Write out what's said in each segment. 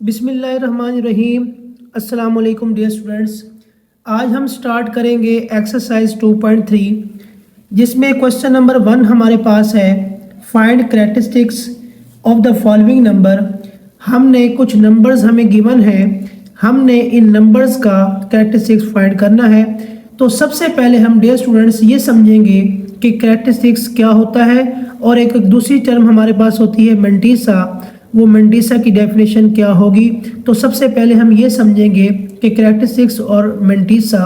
बिस्मिल्लाहिर्रहमानिर्रहीम। अस्सलाम वालेकुम डियर स्टूडेंट्स। आज हम स्टार्ट करेंगे एक्सरसाइज 2.3 जिसमें क्वेश्चन नंबर 1 हमारे पास है, find characteristics of the following number. हमने कुछ नंबर्स हमें गिवन है, हमने इन नंबर्स का कैरेक्टरिस्टिक्स फाइंड करना है। तो सबसे पहले हम डियर स्टूडेंट्स ये समझेंगे कि कैरेक्टरिस्टिक्स क्या होता है, और एक दूसरी टर्म हमारे पास होती है मेंटीसा। वो मेंटीसा की डेफिनेशन क्या होगी। तो सबसे पहले हम ये समझेंगे कि कैरेक्टरिस्टिक्स और मेंटीसा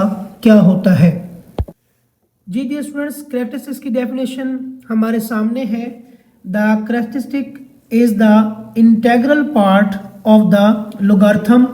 क्या होता है। जी डियर स्टूडेंट्स, कैरेक्टरिस्टिक्स की डेफिनेशन हमारे सामने है। The characteristic is the integral part of the logarithm.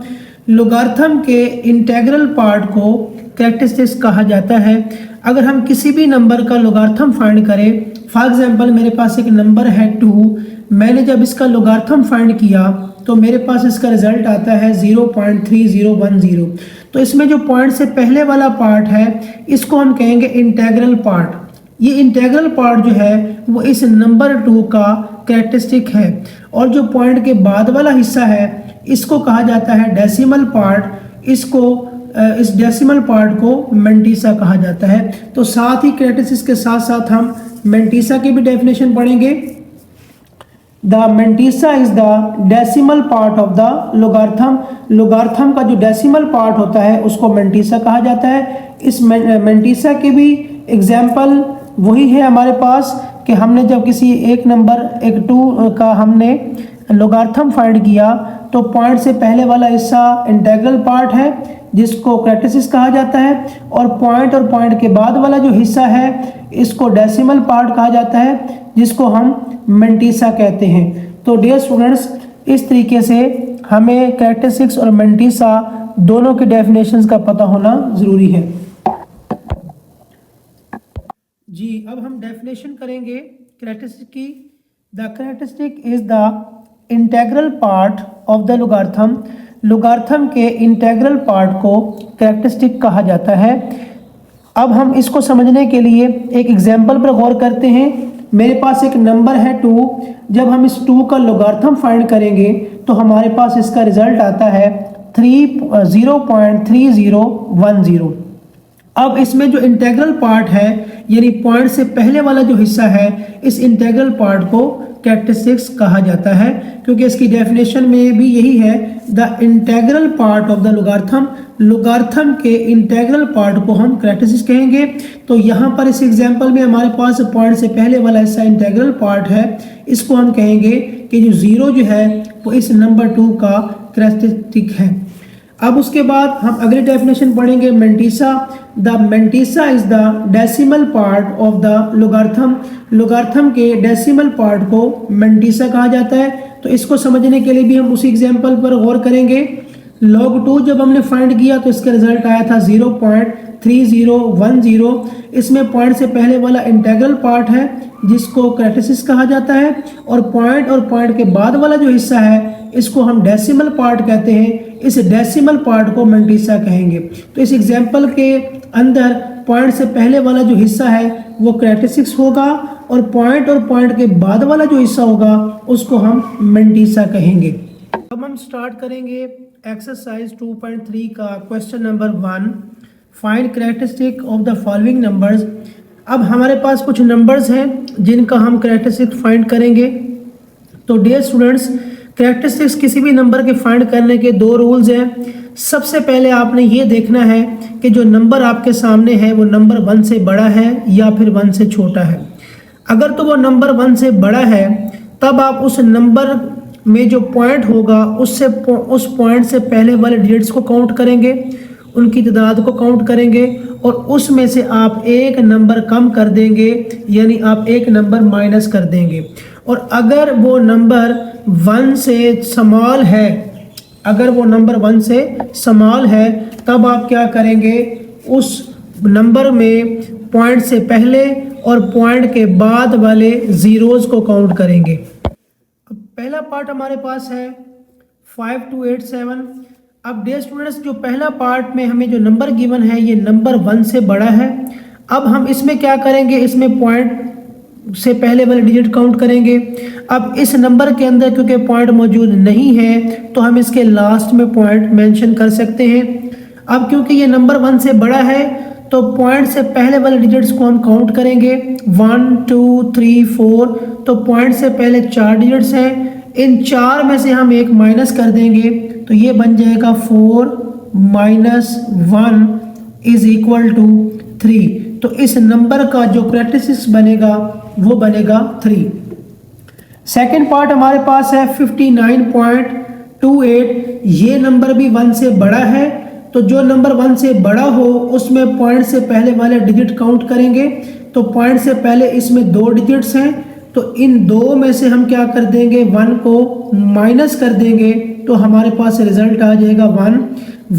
Logarithm के इंटेग्रल पार्ट को कैरेक्टरिस्टिक्स कहा जाता है। अगर हम किसी भी नंबर का लोगारिथम फाइंड करें, फॉर एग्जांपल मेरे पास एक नंबर है 2, मैंने जब इसका लोगारिथम फाइंड किया तो मेरे पास इसका रिजल्ट आता है 0.3010। तो इसमें जो पॉइंट से पहले वाला पार्ट है इसको हम कहेंगे इंटेग्रल पार्ट। ये इंटेग्रल पार्ट जो है वो इस नंबर 2 का कैरेक्टरिस्टिक है, और जो पॉइंट के बाद वाला हिस्सा है इसको कहा जाता है डेसिमल पार्ट। इस डेसिमल पार्ट को मेंटीसा कहा जाता है। तो साथ ही कैरेक्टरिस्टिक्स के साथ साथ हम मेंटीसा की भी डेफिनेशन पढ़ेंगे। The mantissa is the decimal part of the logarithm. Logarithm का जो डेसिमल पार्ट होता है उसको मेंटीसा कहा जाता है। इस मेंटीसा के भी एग्जाम्पल वही है हमारे पास कि हमने जब किसी एक नंबर 2 का हमने लोगारिथम फाइंड किया तो पॉइंट से पहले वाला हिस्सा इंटेग्रल पार्ट है जिसको कैरेक्टरिस्टिक्स कहा जाता है, और पॉइंट के बाद वाला जो हिस्सा है इसको डेसिमल पार्ट कहा जाता है जिसको हम मेंटीसा कहते हैं। तो डियर स्टूडेंट्स, इस तरीके से हमें कैरेक्टरिस्टिक्स और मेंटीसा दोनों के डेफिनेशंस का पता होना ज़रूरी है। जी अब हम डेफिनेशन करेंगे कैरेक्टरिस्टिक की। The characteristic is the integral part of the logarithm. Logarithm के इंटेग्रल पार्ट को कैरेक्टरिस्टिक कहा जाता है। अब हम इसको समझने के लिए एक एग्जाम्पल पर गौर करते हैं। मेरे पास एक नंबर है 2, जब हम इस 2 का लोगारिथम फाइंड करेंगे तो हमारे पास इसका रिजल्ट आता है 0.3010। अब इसमें जो इंटेग्रल पार्ट है यानी पॉइंट से पहले वाला जो हिस्सा है इस इंटेग्रल पार्ट को कैरेक्टरिस्टिक्स कहा जाता है, क्योंकि इसकी डेफिनेशन में भी यही है, the integral part of the logarithm. Logarithm के इंटेग्रल पार्ट को हम कैरेक्टरिस्टिक्स कहेंगे। तो यहाँ पर इस एग्जांपल में हमारे पास पॉइंट से पहले वाला हिस्सा इंटेग्रल पार्ट है, इसको हम कहेंगे कि जो 0 जो है वो इस नंबर 2 का कैरेक्टरिस्टिक है। अब उसके बाद हम अगली डेफिनेशन पढ़ेंगे mantissa. The mantissa is the decimal part of the logarithm. Logarithm के डेसिमल पार्ट को मेंटीसा कहा जाता है। तो इसको समझने के लिए भी हम उसी एग्जांपल पर गौर करेंगे। log 2 जब हमने फाइंड किया तो इसका रिजल्ट आया था 0.3010। इसमें पॉइंट से पहले वाला इंटेग्रल पार्ट है जिसको कैरेक्टरिस्टिक्स कहा जाता है, और पॉइंट के बाद वाला जो हिस्सा है इसको हम डेसिमल पार्ट कहते हैं। इस डेसिमल पार्ट को मेंटीसा कहेंगे। तो इस एग्जाम्पल के अंदर पॉइंट से पहले वाला जो हिस्सा है वो कैरेक्टरिस्टिक्स होगा, और पॉइंट के बाद वाला जो हिस्सा होगा उसको हम मेंटीसा कहेंगे। अब हम स्टार्ट करेंगे एक्सरसाइज 2.3 का question number 1, find characteristic of the following numbers. अब हमारे पास कुछ नंबर्स हैं जिनका हम कैरेक्टरिस्टिक फाइंड करेंगे। तो डियर स्टूडेंट्स, कैरेक्टरिस्टिक्स किसी भी नंबर के फाइंड करने के 2 रूल्स हैं। सबसे पहले आपने ये देखना है कि जो नंबर आपके सामने है वो नंबर 1 से बड़ा है या फिर 1 से छोटा है। अगर तो वो नंबर 1 से बड़ा है तब आप उस नंबर में जो पॉइंट होगा उस पॉइंट से पहले वाले डिजिट्स को काउंट करेंगे, उनकी तादाद को काउंट करेंगे, और उसमें से आप एक नंबर कम कर देंगे, यानी आप एक नंबर माइनस कर देंगे। और अगर वो नंबर 1 से स्मॉल है, तब आप क्या करेंगे, उस नंबर में पॉइंट से पहले और पॉइंट के बाद वाले ज़ीरोज़ को काउंट करेंगे। अब पहला पार्ट हमारे पास है 5287। अब डियर स्टूडेंट्स, जो पहला पार्ट में हमें जो नंबर गिवन है ये नंबर 1 से बड़ा है। अब हम इसमें क्या करेंगे, इसमें पॉइंट से पहले वाले डिजिट काउंट करेंगे। अब इस नंबर के अंदर क्योंकि पॉइंट मौजूद नहीं है तो हम इसके लास्ट में पॉइंट मेंशन कर सकते हैं। अब क्योंकि ये नंबर 1 से बड़ा है तो पॉइंट से पहले वाले डिजिट्स को हम काउंट करेंगे 1 2 3 4। तो पॉइंट से पहले 4 डिजिट्स हैं, इन 4 में से हम एक माइनस कर देंगे तो ये बन जाएगा 4 - 1 इज इक्वल टू 3। तो इस नंबर का जो कैरेक्टरिस्टिक्स बनेगा वो बनेगा 3। सेकेंड पार्ट हमारे पास है 59.28। ये नंबर भी 1 से बड़ा है तो जो नंबर 1 से बड़ा हो उसमें पॉइंट से पहले वाले डिजिट काउंट करेंगे। तो पॉइंट से पहले इसमें 2 डिजिट्स हैं तो इन 2 में से हम क्या कर देंगे 1 को माइनस कर देंगे तो हमारे पास रिजल्ट आ जाएगा 1।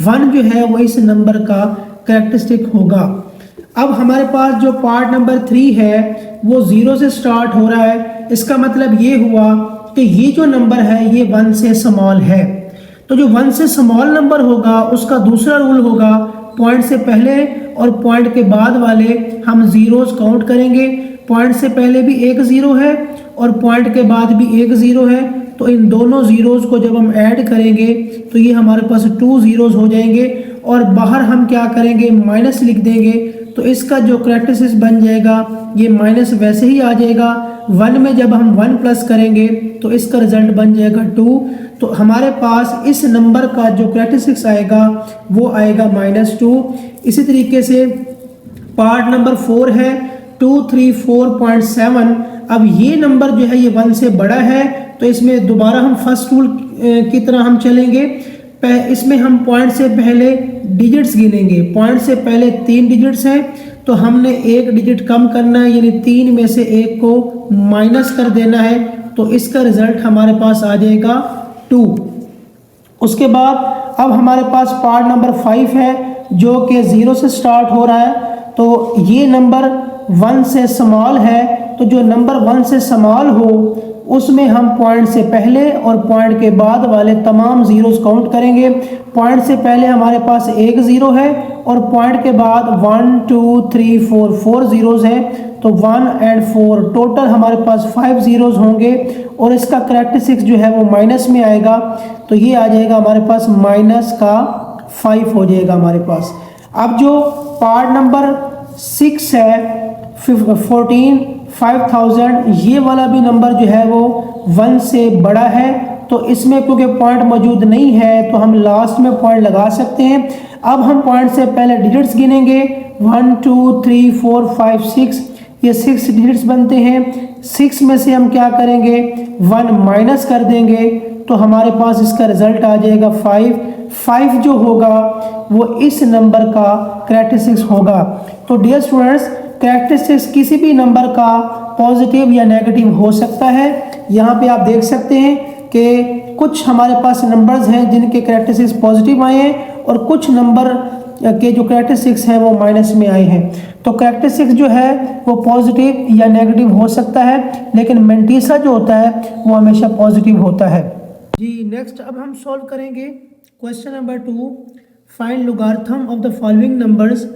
1 जो है वो इस नंबर का कैरेक्टरिस्टिक होगा। अब हमारे पास जो पार्ट नंबर 3 है वो 0 से स्टार्ट हो रहा है। इसका मतलब ये हुआ कि ये जो नंबर है ये 1 से स्मॉल है। तो जो 1 से स्मॉल नंबर होगा उसका दूसरा रूल होगा पॉइंट से पहले और पॉइंट के बाद वाले हम जीरोस काउंट करेंगे। पॉइंट से पहले भी एक ज़ीरो है और पॉइंट के बाद भी एक ज़ीरो है तो इन दोनों ज़ीरोज़ को जब हम ऐड करेंगे तो ये हमारे पास 2 ज़ीरोज़ हो जाएंगे और बाहर हम क्या करेंगे माइनस लिख देंगे। तो इसका जो कैरेक्टरिस्टिक्स बन जाएगा ये माइनस वैसे ही आ जाएगा। 1 में जब हम 1 प्लस करेंगे तो इसका रिजल्ट बन जाएगा 2। तो हमारे पास इस नंबर का जो कैरेक्टरिस्टिक्स आएगा वो आएगा -2। इसी तरीके से पार्ट नंबर 4 है 234.7। अब ये नंबर जो है ये 1 से बड़ा है तो इसमें दोबारा हम फर्स्ट रूल की तरह हम चलेंगे। इसमें हम पॉइंट से पहले डिजिट्स गिनेंगे। पॉइंट से पहले 3 डिजिट्स हैं तो हमने एक डिजिट कम करना है यानी 3 में से एक को माइनस कर देना है तो इसका रिजल्ट हमारे पास आ जाएगा 2। उसके बाद अब हमारे पास पार्ट नंबर 5 है जो कि 0 से स्टार्ट हो रहा है। तो ये नंबर 1 से स्मॉल है तो जो नंबर 1 से स्मॉल हो उसमें हम पॉइंट से पहले और पॉइंट के बाद वाले तमाम ज़ीरोज़ काउंट करेंगे। पॉइंट से पहले हमारे पास एक ज़ीरो है और पॉइंट के बाद 1 2 3 4 4 ज़ीरोज़ हैं तो 1 और 4 टोटल हमारे पास 5 ज़ीरोज़ होंगे और इसका कैरेक्टरिस्टिक्स जो है वो माइनस में आएगा तो ये आ जाएगा हमारे पास -5 हो जाएगा हमारे पास। अब जो पार्ट नंबर 6 है 5000 ये वाला भी नंबर जो है वो 1 से बड़ा है तो इसमें क्योंकि पॉइंट मौजूद नहीं है तो हम लास्ट में पॉइंट लगा सकते हैं। अब हम पॉइंट से पहले डिजिट्स गिनेंगे 1 2 3 4 5 6। ये 6 डिजिट्स बनते हैं। 6 में से हम क्या करेंगे 1 माइनस कर देंगे तो हमारे पास इसका रिजल्ट आ जाएगा 5। 5 जो होगा वो इस नंबर का कैरेक्टरिस्टिक्स होगा। तो डियर स्टूडेंट्स कैरेक्टरिस्टिक्स किसी भी नंबर का पॉजिटिव या नेगेटिव हो सकता है। यहाँ पे आप देख सकते हैं कि कुछ हमारे पास नंबर्स हैं जिनके कैरेक्टरिस्टिक्स पॉजिटिव आए हैं और कुछ नंबर के जो कैरेक्टरिस्टिक्स हैं वो माइनस में आए हैं। तो कैरेक्टरिस्टिक्स जो है वो पॉजिटिव या नेगेटिव हो सकता है लेकिन मेंटीसा जो होता है वो हमेशा पॉजिटिव होता है। जी नेक्स्ट अब हम सॉल्व करेंगे question number 2 find logarithm of the following numbers.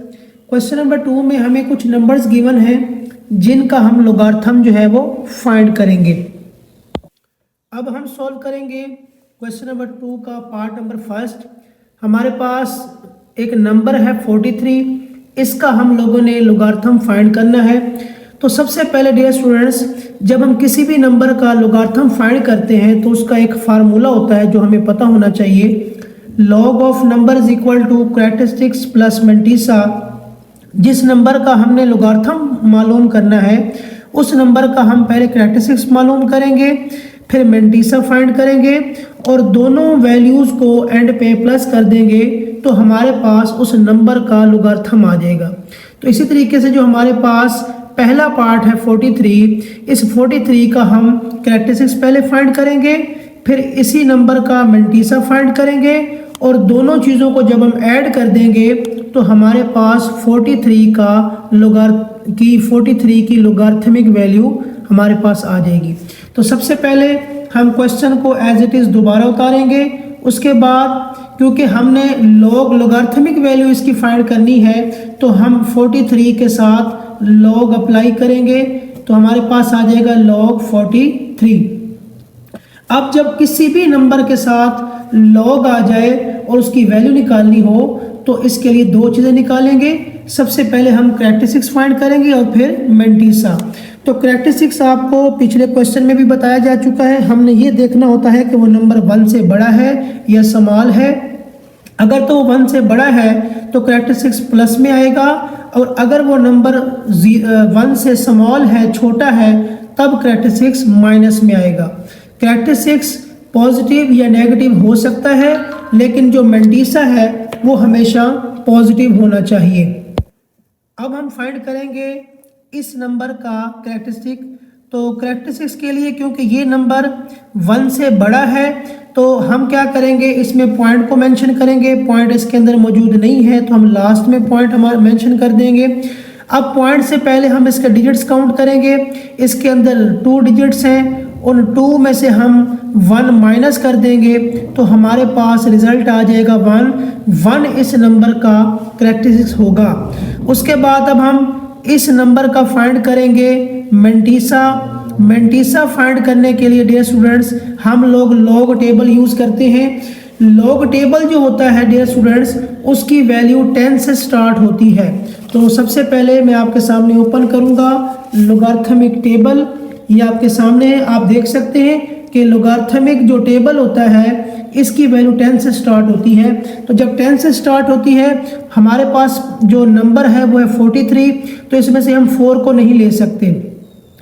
Question number 2 में हमें कुछ नंबर्स गिवन हैं जिनका हम लोगारिथम जो है वो फाइंड करेंगे। अब हम सॉल्व करेंगे क्वेश्चन नंबर 2 का पार्ट नंबर 1। हमारे पास एक नंबर है 43, इसका हम लोगों ने लोगारिथम फाइंड करना है। तो सबसे पहले डियर स्टूडेंट्स जब हम किसी भी नंबर का लोगारिथम फाइंड करते हैं तो उसका एक फार्मूला होता है जो हमें पता होना चाहिए। Log of number is equal to characteristics plus mantissa. जिस नंबर का हमने लोगारिथम मालूम करना है उस नंबर का हम पहले कैरेक्टरिस्टिक्स मालूम करेंगे फिर मेंटीसा फाइंड करेंगे और दोनों वैल्यूज़ को एंड पे प्लस कर देंगे तो हमारे पास उस नंबर का लोगारिथम आ जाएगा। तो इसी तरीके से जो हमारे पास पहला पार्ट है 43, इस 43 का हम कैरेक्टरिस्टिक्स पहले फाइंड करेंगे फिर इसी नंबर का मेंटीसा फाइंड करेंगे और दोनों चीज़ों को जब हम ऐड कर देंगे तो हमारे पास 43 की लोगारिथमिक वैल्यू हमारे पास आ जाएगी। तो सबसे पहले हम क्वेश्चन को एज इट इज़ दोबारा उतारेंगे। उसके बाद क्योंकि हमने लोगारिथमिक वैल्यू इसकी फाइंड करनी है तो हम 43 के साथ लॉग अप्लाई करेंगे। तो हमारे पास आ जाएगा log 43। अब जब किसी भी नंबर के साथ log आ जाए और उसकी वैल्यू निकालनी हो तो इसके लिए दो चीज़ें निकालेंगे। सबसे पहले हम कैरेक्टरिस्टिक्स फाइंड करेंगे और फिर मेंटिसा। तो कैरेक्टरिस्टिक्स आपको पिछले क्वेश्चन में भी बताया जा चुका है। हमने ये देखना होता है कि वो नंबर 1 से बड़ा है या स्मॉल है। अगर तो वो 1 से बड़ा है तो कैरेक्टरिस्टिक्स प्लस में आएगा, और अगर वो नंबर 1 से स्मॉल है, छोटा है, तब कैरेक्टरिस्टिक्स माइनस में आएगा। कैरेक्टरिस्टिक्स पॉजिटिव या नेगेटिव हो सकता है, लेकिन जो मेंटिसा है वो हमेशा पॉजिटिव होना चाहिए। अब हम फाइंड करेंगे इस नंबर का कैरेक्टरिस्टिक। तो कैरेक्टरिस्टिक्स के लिए, क्योंकि ये नंबर 1 से बड़ा है, तो हम क्या करेंगे, इसमें पॉइंट को मेंशन करेंगे। पॉइंट इसके अंदर मौजूद नहीं है तो हम लास्ट में पॉइंट हमारा मेंशन कर देंगे। अब पॉइंट से पहले हम इसके डिजिट्स काउंट करेंगे। इसके अंदर 2 डिजिट्स हैं, उन 2 में से हम 1 माइनस कर देंगे तो हमारे पास रिजल्ट आ जाएगा 1। 1 इस नंबर का कैरेक्टरिस्टिक्स होगा। उसके बाद अब हम इस नंबर का फाइंड करेंगे मेंटिसा। मेंटिसा फाइंड करने के लिए डियर स्टूडेंट्स हम लोग लॉग टेबल यूज़ करते हैं। लॉग टेबल जो होता है डियर स्टूडेंट्स, उसकी वैल्यू 10 से स्टार्ट होती है। तो सबसे पहले मैं आपके सामने ओपन करूंगा लॉगरिथमिक टेबल। ये आपके सामने है, आप देख सकते हैं कि लॉगरिथमिक जो टेबल होता है इसकी वैल्यू 10 से स्टार्ट होती है। तो जब 10 से स्टार्ट होती है, हमारे पास जो नंबर है वो है 43, तो इसमें से हम 4 को नहीं ले सकते,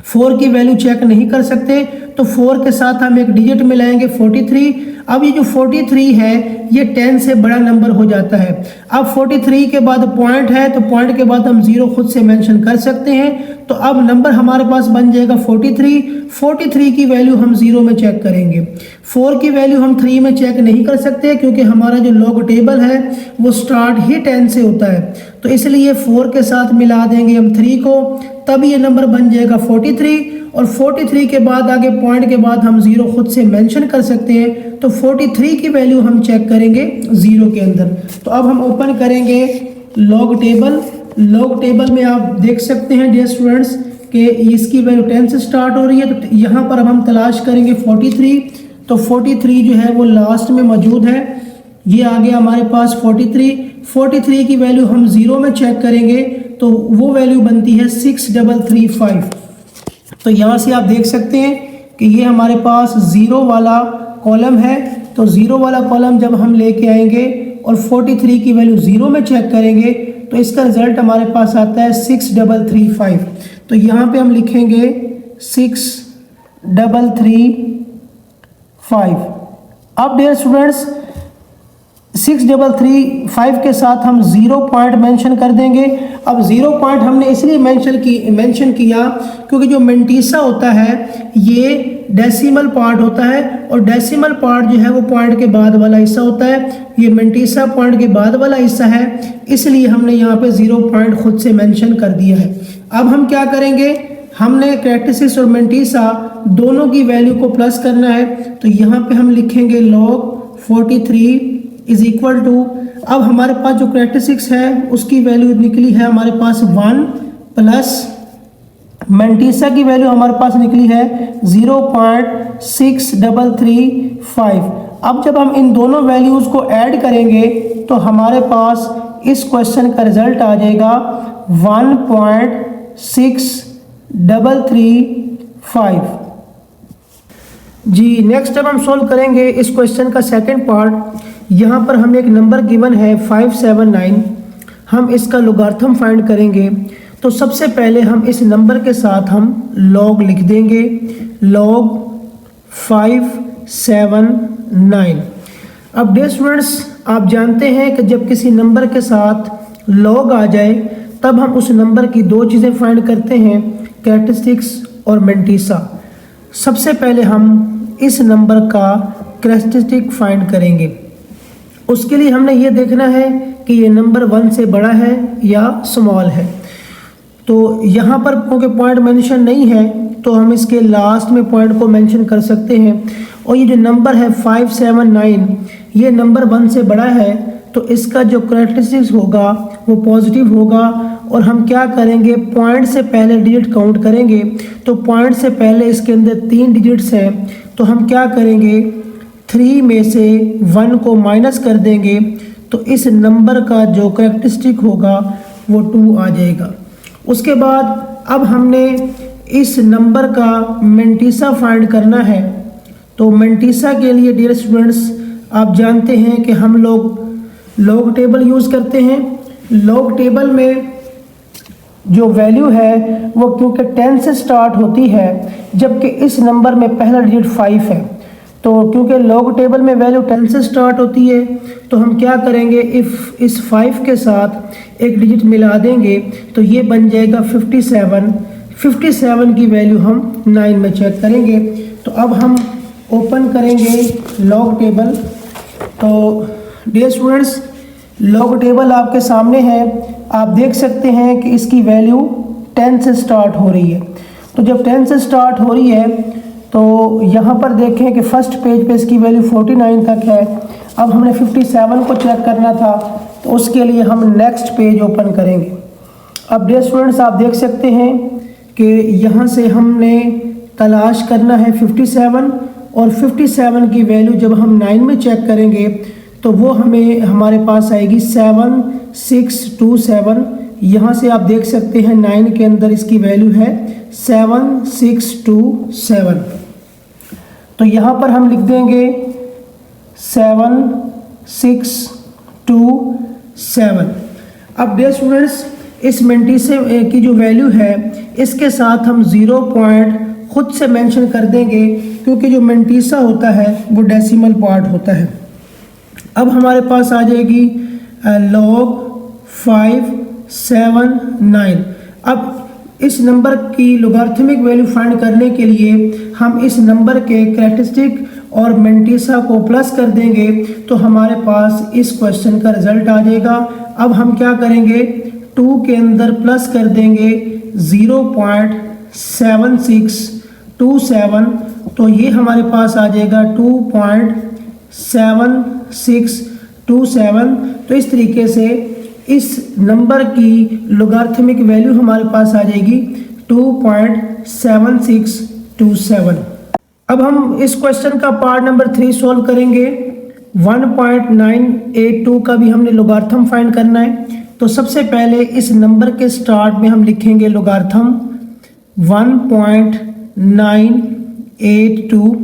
4 की वैल्यू चेक नहीं कर सकते, तो 4 के साथ हम एक डिजिट मिलाएंगे 43। अब ये जो 43 है ये 10 से बड़ा नंबर हो जाता है। अब 43 के बाद पॉइंट है, तो पॉइंट के बाद हम 0 खुद से मेंशन कर सकते हैं। तो अब नंबर हमारे पास बन जाएगा 43। 43 की वैल्यू हम 0 में चेक करेंगे। 4 की वैल्यू हम 3 में चेक नहीं कर सकते, क्योंकि हमारा जो लॉग टेबल है वो स्टार्ट ही 10 से होता है। तो इसलिए 4 के साथ मिला देंगे हम 3 को, तब ये नंबर बन जाएगा 43। और 43 के बाद आगे पॉइंट के बाद हम 0 खुद से मेंशन कर सकते हैं। तो 43 की वैल्यू हम चेक करेंगे 0 के अंदर। तो अब हम ओपन करेंगे लॉग टेबल। लॉग टेबल में आप देख सकते हैं डियर स्टूडेंट्स कि इसकी वैल्यू 10 से स्टार्ट हो रही है। तो यहाँ पर अब हम तलाश करेंगे 43। तो 43 जो है वो लास्ट में मौजूद है। ये आ गया हमारे पास 43। 43 की वैल्यू हम 0 में चेक करेंगे तो वो वैल्यू बनती है 6335। तो यहाँ से आप देख सकते हैं कि ये हमारे पास 0 वाला कॉलम है। तो 0 वाला कॉलम जब हम लेके आएंगे और 43 की वैल्यू 0 में चेक करेंगे तो इसका रिजल्ट हमारे पास आता है 6335। तो यहाँ पे हम लिखेंगे 6335। अब डियर स्टूडेंट्स 6335 के साथ हम 0 पॉइंट मेंशन कर देंगे। अब 0 पॉइंट हमने इसलिए मेंशन किया क्योंकि जो मेंटिसा होता है ये डेसिमल पार्ट होता है, और डेसिमल पार्ट जो है वो पॉइंट के बाद वाला हिस्सा होता है। ये मेंटिसा पॉइंट के बाद वाला हिस्सा है, इसलिए हमने यहाँ पे 0 पॉइंट खुद से मेंशन कर दिया है। अब हम क्या करेंगे, हमने कैरेक्टरिस्टिक्स और मेंटिसा दोनों की वैल्यू को प्लस करना है। तो यहाँ पे हम लिखेंगे log 43 इज इक्वल टू, अब हमारे पास जो कैरेक्टरिस्टिक्स है उसकी वैल्यू निकली है हमारे पास 1 प्लस मेंटिसा की वैल्यू हमारे पास निकली है 0.6335। अब जब हम इन दोनों वैल्यूज़ को ऐड करेंगे तो हमारे पास इस क्वेश्चन का रिजल्ट आ जाएगा 1.6335। जी नेक्स्ट जब हम सोल्व करेंगे इस क्वेश्चन का सेकंड पार्ट, यहाँ पर हमें एक नंबर गिवन है 579। हम इसका लॉगरिथम फाइंड करेंगे। तो सबसे पहले हम इस नंबर के साथ हम लॉग लिख देंगे, log 579। अब डियर स्टूडेंट्स आप जानते हैं कि जब किसी नंबर के साथ लॉग आ जाए तब हम उस नंबर की दो चीज़ें फाइंड करते हैं, कैरेक्टरिस्टिक्स और मेंटिसा। सबसे पहले हम इस नंबर का कैरेक्टरिस्टिक फाइंड करेंगे। उसके लिए हमने ये देखना है कि ये नंबर 1 से बड़ा है या स्मॉल है। तो यहाँ पर क्योंकि पॉइंट मेंशन नहीं है तो हम इसके लास्ट में पॉइंट को मेंशन कर सकते हैं। और ये जो नंबर है 579, ये नंबर 1 से बड़ा है तो इसका जो कैरेक्टरिस्टिक्स होगा वो पॉजिटिव होगा, और हम क्या करेंगे, पॉइंट से पहले डिजिट काउंट करेंगे। तो पॉइंट से पहले इसके अंदर 3 डिजिट्स हैं, तो हम क्या करेंगे, 3 में से 1 को माइनस कर देंगे, तो इस नंबर का जो कैरेक्टरिस्टिक होगा वो 2 आ जाएगा। उसके बाद अब हमने इस नंबर का मेंटीसा फाइंड करना है। तो मेंटीसा के लिए डियर स्टूडेंट्स आप जानते हैं कि हम लोग लॉग टेबल यूज़ करते हैं। लॉग टेबल में जो वैल्यू है वो क्योंकि 10 से स्टार्ट होती है, जबकि इस नंबर में पहला डिजिट 5 है, तो क्योंकि लॉग टेबल में वैल्यू 10 से स्टार्ट होती है, तो हम क्या करेंगे, इफ इस 5 के साथ एक डिजिट मिला देंगे तो ये बन जाएगा 57। 57 की वैल्यू हम 9 में चेक करेंगे। तो अब हम ओपन करेंगे लॉग टेबल। तो डियर स्टूडेंट्स लॉग टेबल आपके सामने है, आप देख सकते हैं कि इसकी वैल्यू 10 से स्टार्ट हो रही है। तो जब 10 से स्टार्ट हो रही है तो यहाँ पर देखें कि फर्स्ट पेज पे इसकी वैल्यू 49 तक है। अब हमने 57 को चेक करना था, तो उसके लिए हम नेक्स्ट पेज ओपन करेंगे। अब डियर स्टूडेंट्स आप देख सकते हैं कि यहाँ से हमने तलाश करना है 57, और 57 की वैल्यू जब हम 9 में चेक करेंगे तो वो हमें हमारे पास आएगी 7627। यहाँ से आप देख सकते हैं 9 के अंदर इसकी वैल्यू है 7627। तो यहाँ पर हम लिख देंगे 7627। अब डियर स्टूडेंट्स इस मेंटीसा की जो वैल्यू है इसके साथ हम 0 पॉइंट खुद से मेंशन कर देंगे, क्योंकि जो मेंटीसा होता है वो डेसिमल पार्ट होता है। अब हमारे पास आ जाएगी log 579। अब इस नंबर की लोगारिथमिक वैल्यू फाइंड करने के लिए हम इस नंबर के कैरेक्टरिस्टिक और मेंटीसा को प्लस कर देंगे, तो हमारे पास इस क्वेश्चन का रिजल्ट आ जाएगा। अब हम क्या करेंगे, 2 के अंदर प्लस कर देंगे 0.7627, तो ये हमारे पास आ जाएगा 2.7627। तो इस तरीके से इस नंबर की लोगारिथमिक वैल्यू हमारे पास आ जाएगी 2.7627। अब हम इस क्वेश्चन का पार्ट नंबर 3 सॉल्व करेंगे। 1.982 का भी हमने लोगारिथम फाइंड करना है। तो सबसे पहले इस नंबर के स्टार्ट में हम लिखेंगे लोगारिथम 1.982।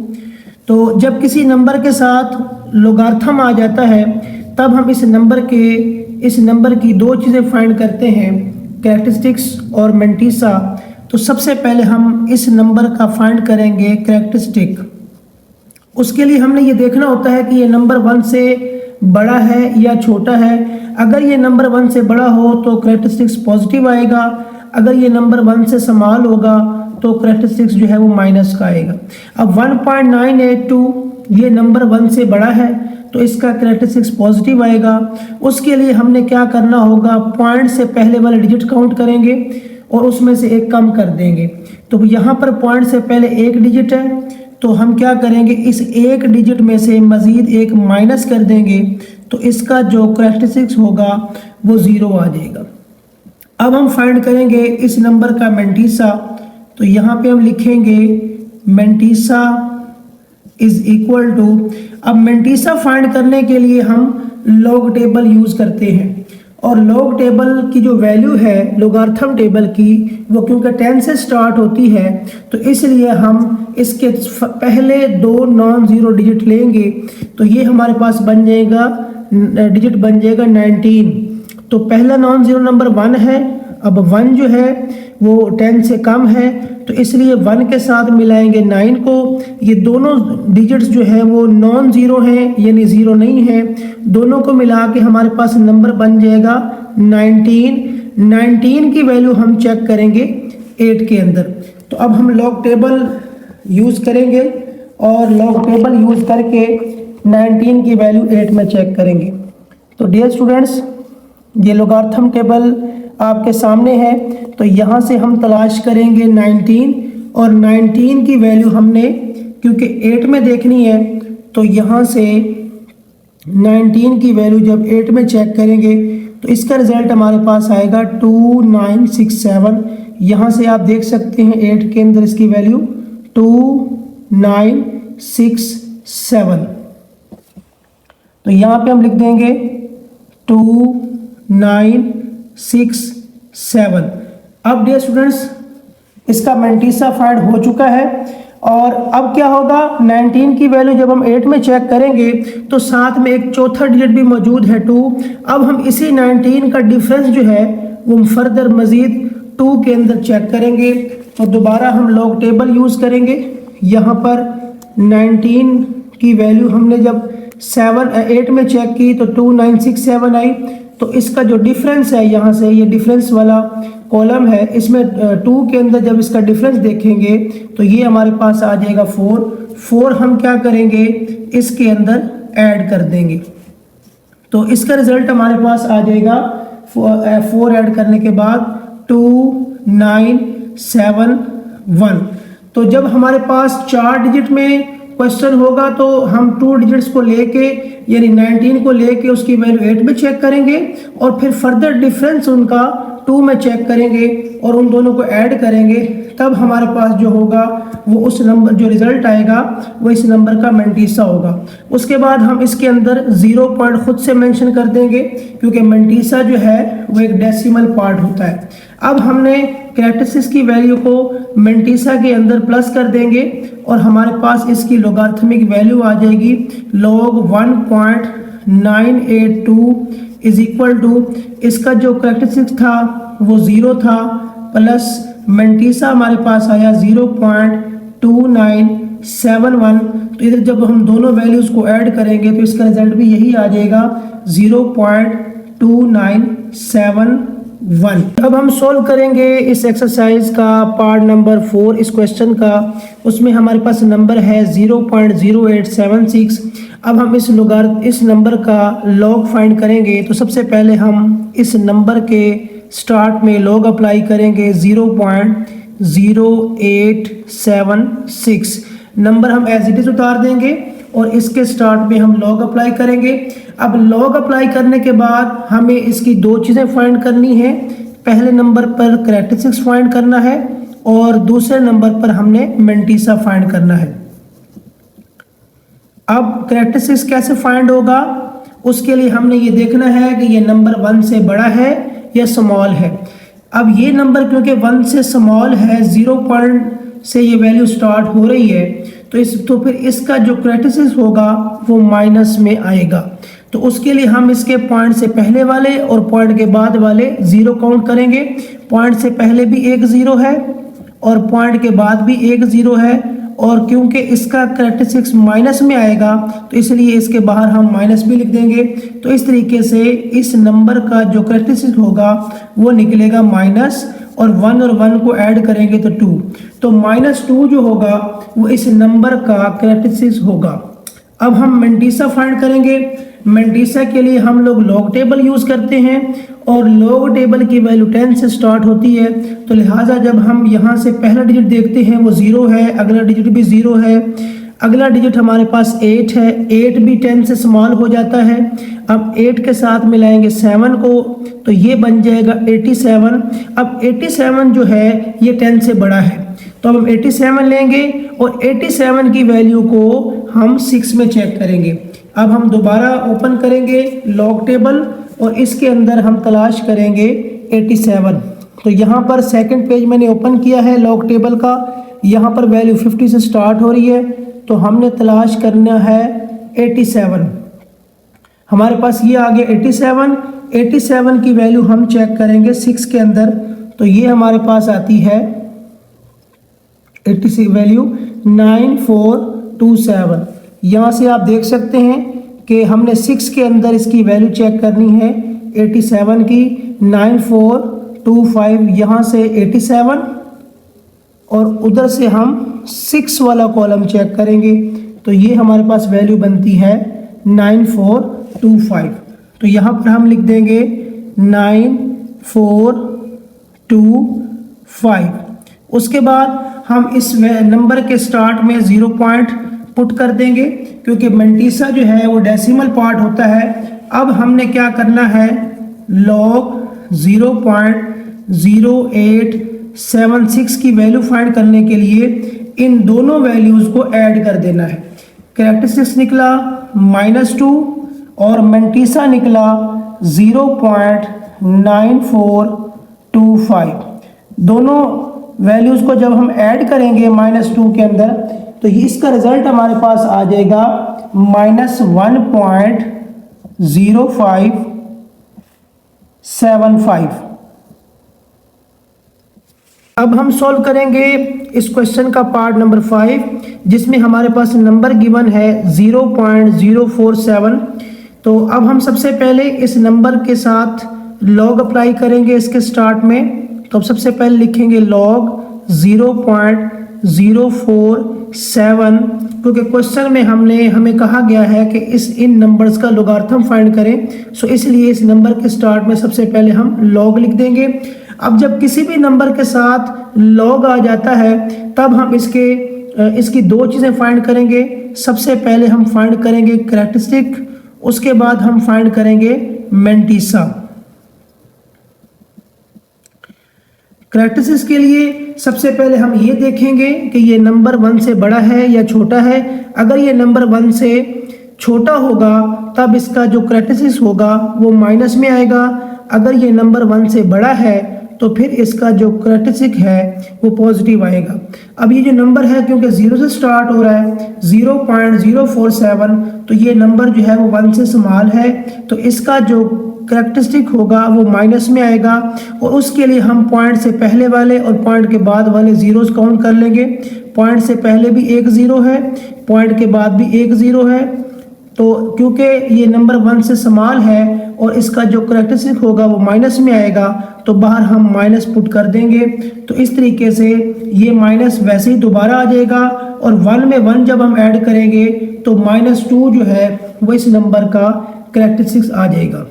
तो जब किसी नंबर के साथ लोगारिथम आ जाता है तब हम इस नंबर की 2 चीज़ें फाइंड करते हैं, कैरेक्टरिस्टिक्स और मेंटीसा। तो सबसे पहले हम इस नंबर का फाइंड करेंगे कैरेक्टरिस्टिक। उसके लिए हमने ये देखना होता है कि ये नंबर 1 से बड़ा है या छोटा है। अगर ये नंबर 1 से बड़ा हो तो कैरेक्टरिस्टिक्स पॉजिटिव आएगा, अगर ये नंबर 1 से स्मॉल होगा तो कैरेक्टरिस्टिक्स जो है वो माइनस का आएगा। अब 1.982 ये नंबर 1 से बड़ा है तो इसका कैरेक्टरिस्टिक्स पॉजिटिव आएगा। उसके लिए हमने क्या करना होगा, पॉइंट से पहले वाले डिजिट काउंट करेंगे और उसमें से एक कम कर देंगे। तो यहाँ पर पॉइंट से पहले एक डिजिट है, तो हम क्या करेंगे, इस एक डिजिट में से मज़ीद एक माइनस कर देंगे, तो इसका जो कैरेक्टरिस्टिक्स होगा वो 0 आ जाएगा। अब हम फाइंड करेंगे इस नंबर का मेंटीसा। तो यहाँ पे हम लिखेंगे मेंटीसा इज इक्वल टू, अब मेंटीसा फाइंड करने के लिए हम लॉग टेबल यूज़ करते हैं, और लॉग टेबल की जो वैल्यू है लोगारिथम टेबल की वो क्योंकि 10 से स्टार्ट होती है, तो इसलिए हम इसके पहले 2 नॉन ज़ीरो डिजिट लेंगे। तो ये हमारे पास बन जाएगा डिजिट बन जाएगा 19। तो पहला नॉन ज़ीरो नंबर 1 है। अब 1 जो है वो 10 से कम है, तो इसलिए 1 के साथ मिलाएंगे 9 को। ये दोनों डिजिट्स जो है वो नॉन ज़ीरो हैं, यानी ज़ीरो नहीं है। दोनों को मिला के हमारे पास नंबर बन जाएगा 19। 19 की वैल्यू हम चेक करेंगे 8 के अंदर। तो अब हम लॉग टेबल यूज़ करेंगे और लॉग टेबल यूज़ करके 19 की वैल्यू 8 में चेक करेंगे। तो डियर स्टूडेंट्स ये लोगारिथम टेबल आपके सामने है। तो यहाँ से हम तलाश करेंगे 19, और 19 की वैल्यू हमने क्योंकि 8 में देखनी है, तो यहाँ से 19 की वैल्यू जब 8 में चेक करेंगे तो इसका रिजल्ट हमारे पास आएगा 2967। यहाँ से आप देख सकते हैं 8 के अंदर इसकी वैल्यू 2967। तो यहाँ पे हम लिख देंगे 2967। अब डियर स्टूडेंट्स इसका मैंटीसा फाइंड हो चुका है और अब क्या होगा, 19 की वैल्यू जब हम 8 में चेक करेंगे तो साथ में एक चौथा डिजिट भी मौजूद है 2। अब हम इसी 19 का डिफरेंस जो है वो फर्दर मज़ीद 2 के अंदर चेक करेंगे। तो दोबारा हम लॉग टेबल यूज़ करेंगे। यहाँ पर 19 की वैल्यू हमने जब 8 में चेक की तो 2967 आई। तो इसका जो डिफरेंस है यहाँ से, ये डिफरेंस वाला कॉलम है, इसमें 2 के अंदर जब इसका डिफरेंस देखेंगे तो ये हमारे पास आ जाएगा 4 हम क्या करेंगे, इसके अंदर ऐड कर देंगे। तो इसका रिजल्ट हमारे पास आ जाएगा 4 ऐड करने के बाद 2971। तो जब हमारे पास 4 डिजिट में क्वेश्चन होगा तो हम 2 डिजिट्स को लेके यानी 19 को लेके उसकी वैल्यू 8 में चेक करेंगे और फिर फर्दर डिफरेंस उनका 2 में चेक करेंगे और उन दोनों को ऐड करेंगे। तब हमारे पास जो होगा वो उस नंबर, जो रिजल्ट आएगा वो इस नंबर का मैंटीसा होगा। उसके बाद हम इसके अंदर 0 पॉइंट खुद से मेंशन कर देंगे क्योंकि मैंटीसा जो है वो एक डेसिमल पार्ट होता है। अब हमने कैरेक्टरिस्टिक्स की वैल्यू को मैंटीसा के अंदर प्लस कर देंगे और हमारे पास इसकी लोगारिथमिक वैल्यू आ जाएगी log 1.982 इज इक्वल टू, इसका जो कैरेक्टरिस्टिक्स था वो 0 था प्लस मैंटीसा हमारे पास आया 0.2971। तो इधर जब हम दोनों वैल्यूज़ को ऐड करेंगे तो इसका रिजल्ट भी यही आ जाएगा 0.2971। अब हम सोल्व करेंगे इस एक्सरसाइज का पार्ट नंबर 4 इस क्वेश्चन का। उसमें हमारे पास नंबर है 0.0876। अब हम इस नंबर का लॉग फाइंड करेंगे। तो सबसे पहले हम इस नंबर के स्टार्ट में लॉग अप्लाई करेंगे 0.0876। नंबर हम एज इट इज उतार देंगे और इसके स्टार्ट में हम लॉग अप्लाई करेंगे। अब लॉग अप्लाई करने के बाद हमें इसकी 2 चीज़ें फाइंड करनी है। पहले नंबर पर कैरेक्टरिस्टिक्स फाइंड करना है और दूसरे नंबर पर हमने मैंटीसा फाइंड करना है। अब कैरेक्टरिस्टिक्स कैसे फाइंड होगा, उसके लिए हमने ये देखना है कि ये नंबर 1 से बड़ा है या स्मॉल है। अब ये नंबर क्योंकि 1 से स्मॉल है, 0 पॉइंट से ये वैल्यू स्टार्ट हो रही है, तो फिर इसका जो कैरेक्टरिस्टिक्स होगा वो माइनस में आएगा। तो उसके लिए हम इसके पॉइंट से पहले वाले और पॉइंट के बाद वाले 0 काउंट करेंगे। पॉइंट से पहले भी एक 0 है और पॉइंट के बाद भी एक 0 है, और क्योंकि इसका कैरेक्टरिस्टिक्स माइनस में आएगा तो इसलिए इसके बाहर हम माइनस भी लिख देंगे। तो इस तरीके से इस नंबर का जो कैरेक्टरिस्टिक्स होगा वो निकलेगा माइनस, और 1 और 1 को ऐड करेंगे तो 2। तो -2 जो होगा वो इस नंबर का कैरेक्टरिस्टिक्स होगा। अब हम मैंटीसा फाइंड करेंगे। मैंटीसा के लिए हम लोग लॉग टेबल यूज़ करते हैं और लॉग टेबल की वैल्यू 10 से स्टार्ट होती है। तो लिहाजा जब हम यहाँ से पहला डिजिट देखते हैं वो 0 है, अगला डिजिट भी 0 है, अगला डिजिट हमारे पास 8 है, 8 भी 10 से स्मॉल हो जाता है। अब 8 के साथ मिलाएंगे 7 को तो ये बन जाएगा 87। अब 87 जो है ये 10 से बड़ा है, तो अब हम 87 लेंगे और 87 की वैल्यू को हम 6 में चेक करेंगे। अब हम दोबारा ओपन करेंगे लॉग टेबल और इसके अंदर हम तलाश करेंगे 87। तो यहाँ पर सेकंड पेज मैंने ओपन किया है लॉग टेबल का, यहाँ पर वैल्यू 50 से स्टार्ट हो रही है, तो हमने तलाश करना है 87। हमारे पास ये आ गया 87। 87 की वैल्यू हम चेक करेंगे 6 के अंदर, तो ये हमारे पास आती है 86 वैल्यू 9427। यहाँ से आप देख सकते हैं कि हमने 6 के अंदर इसकी वैल्यू चेक करनी है 87 की, 9425 यहाँ से 87 और उधर से हम 6 वाला कॉलम चेक करेंगे तो ये हमारे पास वैल्यू बनती है 9425। तो यहाँ पर हम लिख देंगे 9425। उसके बाद हम इस नंबर के स्टार्ट में 0 पॉइंट पुट कर देंगे क्योंकि मैंटीसा जो है वो डेसिमल पार्ट होता है। अब हमने क्या करना है, log 0.0876 की वैल्यू फाइंड करने के लिए इन दोनों वैल्यूज़ को ऐड कर देना है। कैरेक्टरिस्टिक्स निकला -2 और मेंटिसा निकला 0.9425। दोनों वैल्यूज़ को जब हम ऐड करेंगे -2 के अंदर तो इसका रिजल्ट हमारे पास आ जाएगा -1.0575। अब हम सॉल्व करेंगे इस क्वेश्चन का पार्ट नंबर 5, जिसमें हमारे पास नंबर गिवन है 0.047। तो अब हम सबसे पहले इस नंबर के साथ लॉग अप्लाई करेंगे इसके स्टार्ट में। तो अब सबसे पहले लिखेंगे लॉग 0.047, क्योंकि क्वेश्चन में हमें कहा गया है कि इन नंबर्स का लोगारिथम फाइंड करें। सो इसलिए इस नंबर के स्टार्ट में सबसे पहले हम लॉग लिख देंगे। अब जब किसी भी नंबर के साथ लॉग आ जाता है तब हम इसकी दो चीज़ें फाइंड करेंगे। सबसे पहले हम फाइंड करेंगे कैरेक्टरिस्टिक, उसके बाद हम फाइंड करेंगे मेंटिसा। कैरेक्टरिस्टिक्स के लिए सबसे पहले हम ये देखेंगे कि ये नंबर 1 से बड़ा है या छोटा है। अगर ये नंबर 1 से छोटा होगा तब इसका जो कैरेक्टरिस्टिक्स होगा वो माइनस में आएगा। अगर ये नंबर 1 से बड़ा है तो फिर इसका जो कैरेक्टरिस्टिक है वो पॉजिटिव आएगा। अब ये जो नंबर है क्योंकि 0 से स्टार्ट हो रहा है 0.047, तो ये नंबर जो है वो 1 से स्मॉल है, तो इसका जो कैरेक्टरिस्टिक होगा वो माइनस में आएगा। और उसके लिए हम पॉइंट से पहले वाले और पॉइंट के बाद वाले ज़ीरोज़ काउंट कर लेंगे। पॉइंट से पहले भी एक ज़ीरो है, पॉइंट के बाद भी एक ज़ीरो है। तो क्योंकि ये नंबर 1 से स्मॉल है और इसका जो कैरेक्टरिस्टिक होगा वो माइनस में आएगा, तो बाहर हम माइनस पुट कर देंगे। तो इस तरीके से ये माइनस वैसे ही दोबारा आ जाएगा और 1 में 1 जब हम ऐड करेंगे तो -2 जो है वो इस नंबर का कैरेक्टरिस्टिक्स आ जाएगा।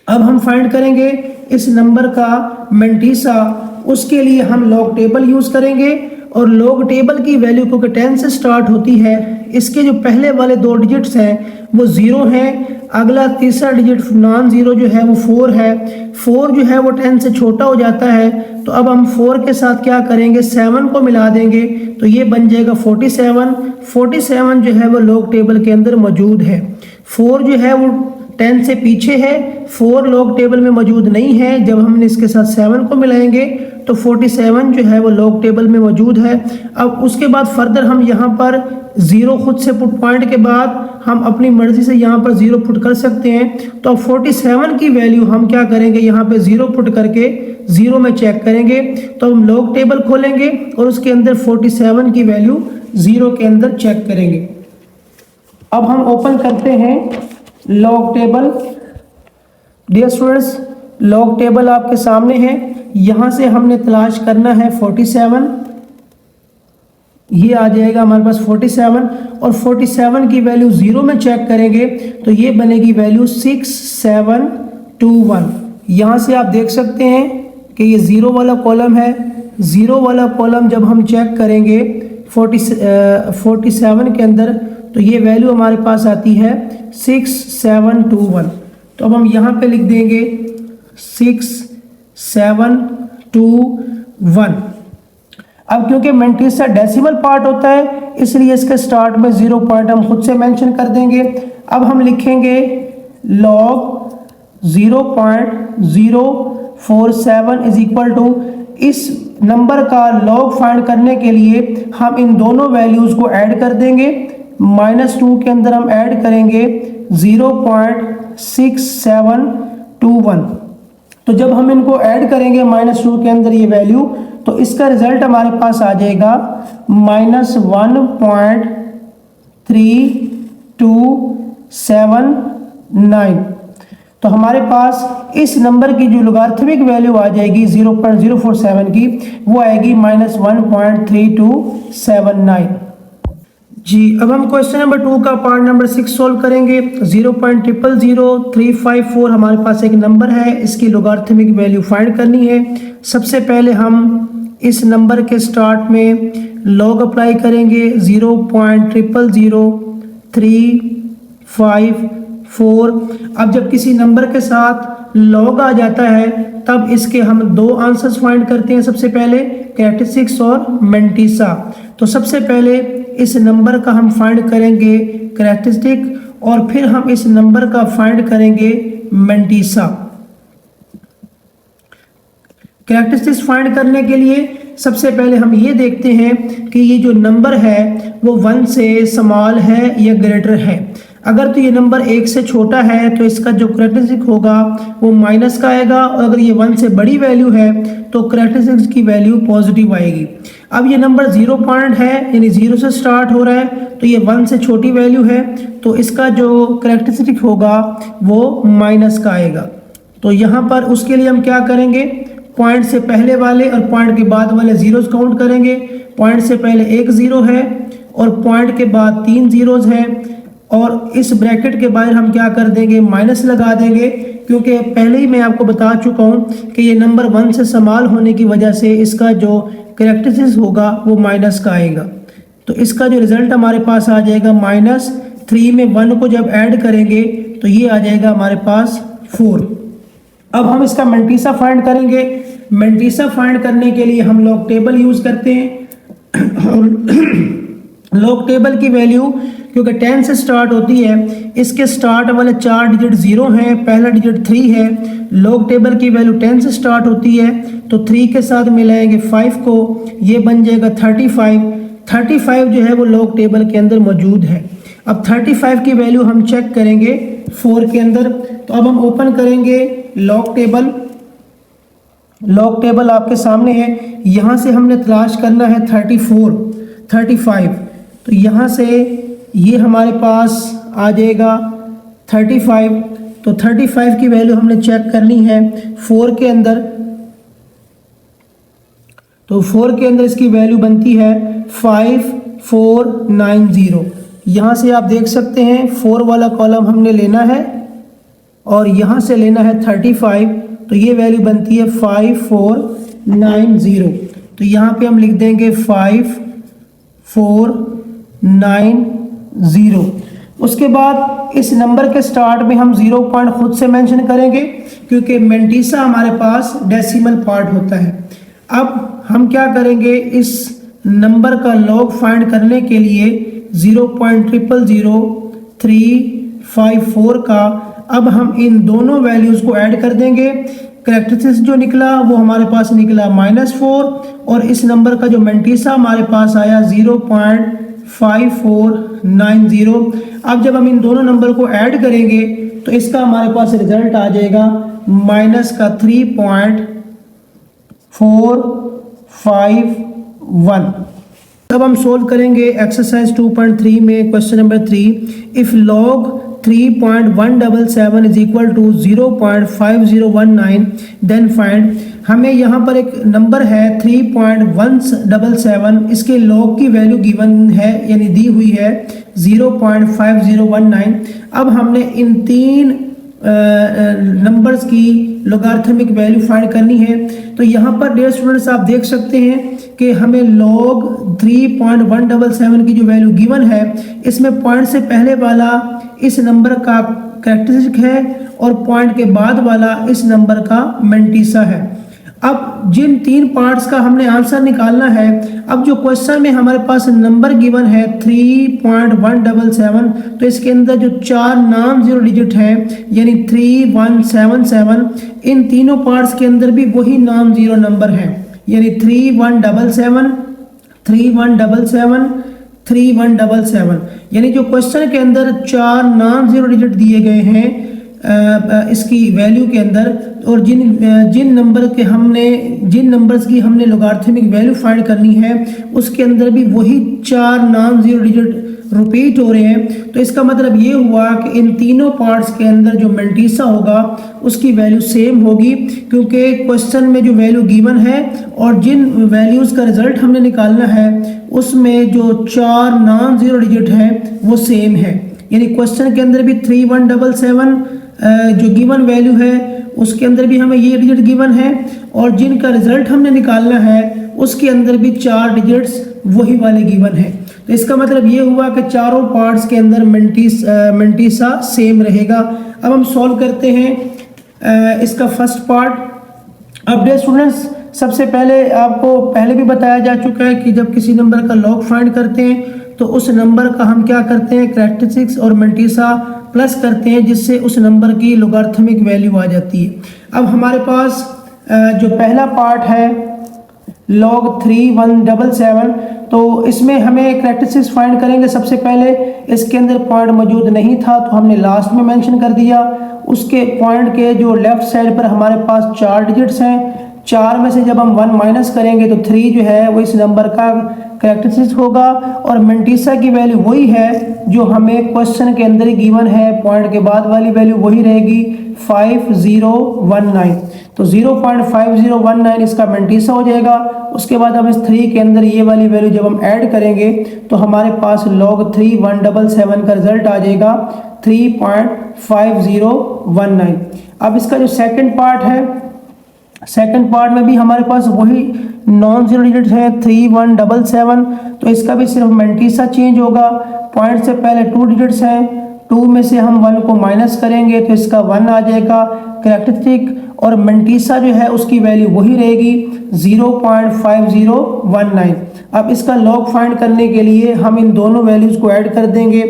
अब हम फाइंड करेंगे इस नंबर का मेंटिसा। उसके लिए हम लॉग टेबल यूज़ करेंगे और लॉग टेबल की वैल्यू क्योंकि 10 से स्टार्ट होती है, इसके जो पहले वाले 2 डिजिट्स हैं वो 0 हैं। अगला तीसरा डिजिट नॉन ज़ीरो जो है वो 4 है। 4 जो है वो 10 से छोटा हो जाता है, तो अब हम 4 के साथ क्या करेंगे, 7 को मिला देंगे, तो ये बन जाएगा 47। 47 जो है वो लॉग टेबल के अंदर मौजूद है। 4 जो है वो 10 से पीछे है, 4 लॉग टेबल में मौजूद नहीं है। जब हमने इसके साथ 7 को मिलाएंगे तो 47 जो है वो लॉग टेबल में मौजूद है। अब उसके बाद फर्दर हम यहाँ पर 0 खुद से पुट पॉइंट के बाद हम अपनी मर्जी से यहाँ पर 0 पुट कर सकते हैं। तो अब 47 की वैल्यू हम क्या करेंगे, यहाँ पे 0 पुट करके 0 में चेक करेंगे। तो हम लॉग टेबल खोलेंगे और उसके अंदर 47 की वैल्यू 0 के अंदर चेक करेंगे। अब हम ओपन करते हैं log table. Dear students, log table आपके सामने है। यहाँ से हमने तलाश करना है 47। ये आ जाएगा हमारे पास 47 और 47 की वैल्यू 0 में चेक करेंगे तो ये बनेगी वैल्यू 6721। यहाँ से आप देख सकते हैं कि ये 0 वाला कॉलम है। 0 वाला कॉलम जब हम चेक करेंगे 47 के अंदर तो ये वैल्यू हमारे पास आती है 6721। तो अब हम यहाँ पे लिख देंगे 6721। अब क्योंकि मेंटिसा डेसिमल पार्ट होता है इसलिए इसके स्टार्ट में 0 पॉइंट हम खुद से मेंशन कर देंगे। अब हम लिखेंगे लॉग 0.047 इज इक्वल टू, इस नंबर का लॉग फाइंड करने के लिए हम इन दोनों वैल्यूज़ को ऐड कर देंगे। -2 के अंदर हम ऐड करेंगे 0.6721। तो जब हम इनको ऐड करेंगे -2 के अंदर ये वैल्यू, तो इसका रिजल्ट हमारे पास आ जाएगा -1.3279। तो हमारे पास इस नंबर की जो लोगारिथमिक वैल्यू आ जाएगी 0.047 की, वो आएगी -1.3279। जी, अब हम क्वेश्चन नंबर 2 का पार्ट नंबर 6 सॉल्व करेंगे। 0.000354 हमारे पास एक नंबर है, इसकी लोगारिथमिक वैल्यू फाइंड करनी है। सबसे पहले हम इस नंबर के स्टार्ट में लॉग अप्लाई करेंगे। 0.000354 4। अब जब किसी नंबर के साथ लॉग आ जाता है तब इसके हम दो आंसर्स फाइंड करते हैं। सबसे पहले कैरेक्टरिस्टिक्स और मेंटिसा। तो सबसे पहले इस नंबर का हम फाइंड करेंगे कैरेक्टरिस्टिक और फिर हम इस नंबर का फाइंड करेंगे मेंटिसा। कैरेक्टरिस्टिक्स फाइंड करने के लिए सबसे पहले हम ये देखते हैं कि ये जो नंबर है वो 1 से स्मॉल है या ग्रेटर है। अगर तो ये नंबर 1 से छोटा है तो इसका जो कैरेक्टरिस्टिक होगा वो माइनस का आएगा, और अगर ये 1 से बड़ी वैल्यू है तो कैरेक्टरिस्टिक्स की वैल्यू पॉजिटिव आएगी। अब ये नंबर 0 पॉइंट है यानी 0 से स्टार्ट हो रहा है, तो ये 1 से छोटी वैल्यू है, तो इसका जो कैरेक्टरिस्टिक होगा वो माइनस का आएगा। तो यहाँ पर उसके लिए हम क्या करेंगे, पॉइंट से पहले वाले और पॉइंट के बाद वाले जीरोस काउंट करेंगे। पॉइंट से पहले एक जीरो है और पॉइंट के बाद 3 जीरोस हैं, और इस ब्रैकेट के बाहर हम क्या कर देंगे, माइनस लगा देंगे, क्योंकि पहले ही मैं आपको बता चुका हूँ कि ये नंबर 1 से स्मॉल होने की वजह से इसका जो कैरेक्टरिस्टिक्स होगा वो माइनस का आएगा। तो इसका जो रिजल्ट हमारे पास आ जाएगा -3 में 1 को जब ऐड करेंगे तो ये आ जाएगा हमारे पास 4। अब हम इसका मेंटिसा फाइंड करेंगे। मेंटिसा फाइंड करने के लिए हम लॉग टेबल यूज करते हैं। लॉग टेबल की वैल्यू क्योंकि 10 से स्टार्ट होती है, इसके स्टार्ट वाले 4 डिजिट 0 हैं, पहला डिजिट 3 है। लॉग टेबल की वैल्यू 10 से स्टार्ट होती है, तो 3 के साथ मिलाएंगे 5 को, ये बन जाएगा 35। 35 जो है वो लॉग टेबल के अंदर मौजूद है। अब 35 की वैल्यू हम चेक करेंगे 4 के अंदर। तो अब हम ओपन करेंगे लॉग टेबल। लॉग टेबल आपके सामने है, यहाँ से हमने तलाश करना है 35। तो यहाँ से ये हमारे पास आ जाएगा 35। तो 35 की वैल्यू हमने चेक करनी है 4 के अंदर। तो 4 के अंदर इसकी वैल्यू बनती है 5490। यहाँ से आप देख सकते हैं 4 वाला कॉलम हमने लेना है और यहाँ से लेना है 35, तो ये वैल्यू बनती है 5490। तो यहाँ पे हम लिख देंगे 5490। उसके बाद इस नंबर के स्टार्ट में हम 0 पॉइंट खुद से मेंशन करेंगे, क्योंकि मेंटिसा हमारे पास डेसिमल पार्ट होता है। अब हम क्या करेंगे, इस नंबर का लॉग फाइंड करने के लिए 0.000354 का अब हम इन दोनों वैल्यूज़ को ऐड कर देंगे। कैरेक्टरिस्टिक्स जो निकला वो हमारे पास निकला -4, और इस नंबर का जो मेंटिसा हमारे पास आया 0.5490। अब जब हम इन दोनों नंबर को ऐड करेंगे तो इसका हमारे पास रिजल्ट आ जाएगा -3.451। अब हम सोल्व करेंगे एक्सरसाइज 2.3 में question number 3। If log 3.177 is equal to 0.5019 then find. हमें यहाँ पर एक नंबर है 3.177, इसके लॉग की वैल्यू गिवन है यानी दी हुई है 0.5019। अब हमने इन तीन नंबर्स की लोगारिथमिक वैल्यू फाइंड करनी है। तो यहाँ पर डियर स्टूडेंट्स आप देख सकते हैं कि हमें लॉग 3.177 की जो वैल्यू गिवन है, इसमें पॉइंट से पहले वाला इस नंबर का कैरेक्टरिस्टिक है और पॉइंट के बाद वाला इस नंबर का मेंटिसा है। अब जिन तीन पार्ट्स का हमने आंसर निकालना है, अब जो क्वेश्चन में हमारे पास नंबर गिवन है 3.177, तो इसके अंदर जो 4 नॉन जीरो डिजिट है यानी 3177, इन तीनों पार्ट्स के अंदर भी वही नॉन जीरो नंबर है यानी 3177, 3177, 3177। यानी जो क्वेश्चन के अंदर 4 नॉन जीरो डिजिट दिए गए हैं इसकी वैल्यू के अंदर, और जिन नंबर्स की हमने लोगारिथमिक वैल्यू फाइंड करनी है उसके अंदर भी वही 4 नॉन जीरो डिजिट रिपीट हो रहे हैं। तो इसका मतलब ये हुआ कि इन तीनों पार्ट्स के अंदर जो मेंटिसा होगा उसकी वैल्यू सेम होगी, क्योंकि क्वेश्चन में जो वैल्यू गिवन है और जिन वैल्यूज़ का रिजल्ट हमने निकालना है उसमें जो 4 नॉन जीरो डिजिट है वो सेम है। यानी क्वेश्चन के अंदर भी 3177 जो गिवन वैल्यू है उसके अंदर भी हमें ये डिजिट गिवन है, और जिनका रिजल्ट हमने निकालना है उसके अंदर भी 4 डिजिट्स वही वाले गिवन है। तो इसका मतलब ये हुआ कि चारों पार्ट्स के अंदर मेंटिसा सेम रहेगा। अब हम सॉल्व करते हैं इसका फर्स्ट पार्ट। अब डियर स्टूडेंट्स, सबसे पहले आपको पहले भी बताया जा चुका है कि जब किसी नंबर का लॉग फाइंड करते हैं तो उस नंबर का हम क्या करते हैं, कैरेक्टरिस्टिक्स और मेंटिसा प्लस करते हैं, जिससे उस नंबर की लोगारिथमिक वैल्यू आ जाती है। अब हमारे पास जो पहला पार्ट है log 3177, तो इसमें हमें कैरेक्टरिस्टिक्स फाइंड करेंगे। सबसे पहले इसके अंदर पॉइंट मौजूद नहीं था तो हमने लास्ट में मेंशन कर दिया। उसके पॉइंट के जो लेफ्ट साइड पर हमारे पास 4 डिजिट्स हैं, 4 में से जब हम 1 माइनस करेंगे तो 3 जो है वो इस नंबर का कैरेक्टरिस्टिक्स होगा, और मेंटिसा की वैल्यू वही है जो हमें क्वेश्चन के अंदर ही गिवन है। पॉइंट के बाद वाली वैल्यू वही रहेगी 5019, तो 0.5019 इसका मेंटिसा हो जाएगा। उसके बाद हम इस 3 के अंदर ये वाली वैल्यू जब हम ऐड करेंगे तो हमारे पास log 3177 का रिजल्ट आ जाएगा 3.5019। अब इसका जो सेकंड पार्ट है, सेकंड पार्ट में भी हमारे पास वही नॉन जीरो डिजिट है 3177, तो इसका भी सिर्फ मेंटिसा चेंज होगा। पॉइंट से पहले 2 डिजिट्स हैं, 2 में से हम 1 को माइनस करेंगे तो इसका 1 आ जाएगा कैरेक्टरिस्टिक, और मेंटिसा जो है उसकी वैल्यू वही रहेगी 0.5019। अब इसका लॉग फाइंड करने के लिए हम इन दोनों वैल्यूज को ऐड कर देंगे,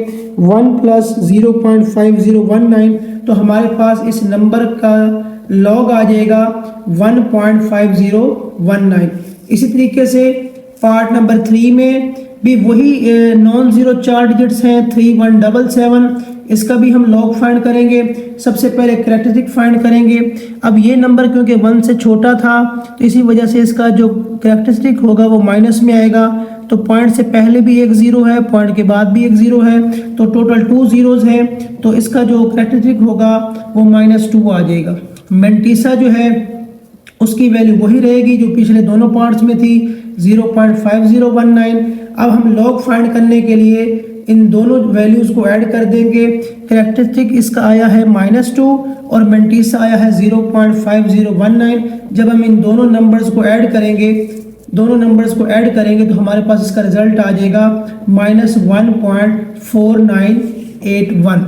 1 प्लस 0.5019, तो हमारे पास इस नंबर का लॉग आ जाएगा 1.5019। इसी तरीके से पार्ट नंबर 3 में भी वही नॉन जीरो 4 डिजिट्स हैं 3177, इसका भी हम लॉग फाइंड करेंगे। सबसे पहले कैरेक्टरिस्टिक फाइंड करेंगे। अब ये नंबर क्योंकि 1 से छोटा था तो इसी वजह से इसका जो कैरेक्टरिस्टिक होगा वो माइनस में आएगा। तो पॉइंट से पहले भी एक 0 है, पॉइंट के बाद भी एक 0 है, तो टोटल 2 जीरोज है, तो इसका जो कैरेक्टरिस्टिक होगा वो -2 आ जाएगा। मेंटिसा जो है उसकी वैल्यू वही रहेगी जो पिछले दोनों पार्ट्स में थी 0.5019। अब हम लॉग फाइंड करने के लिए इन दोनों वैल्यूज को ऐड कर देंगे। कैरेक्टरिस्टिक इसका आया है -2 और मेंटिसा आया है 0.5019। जब हम इन दोनों नंबर्स को ऐड करेंगे तो हमारे पास इसका रिजल्ट आ जाएगा -1.4981।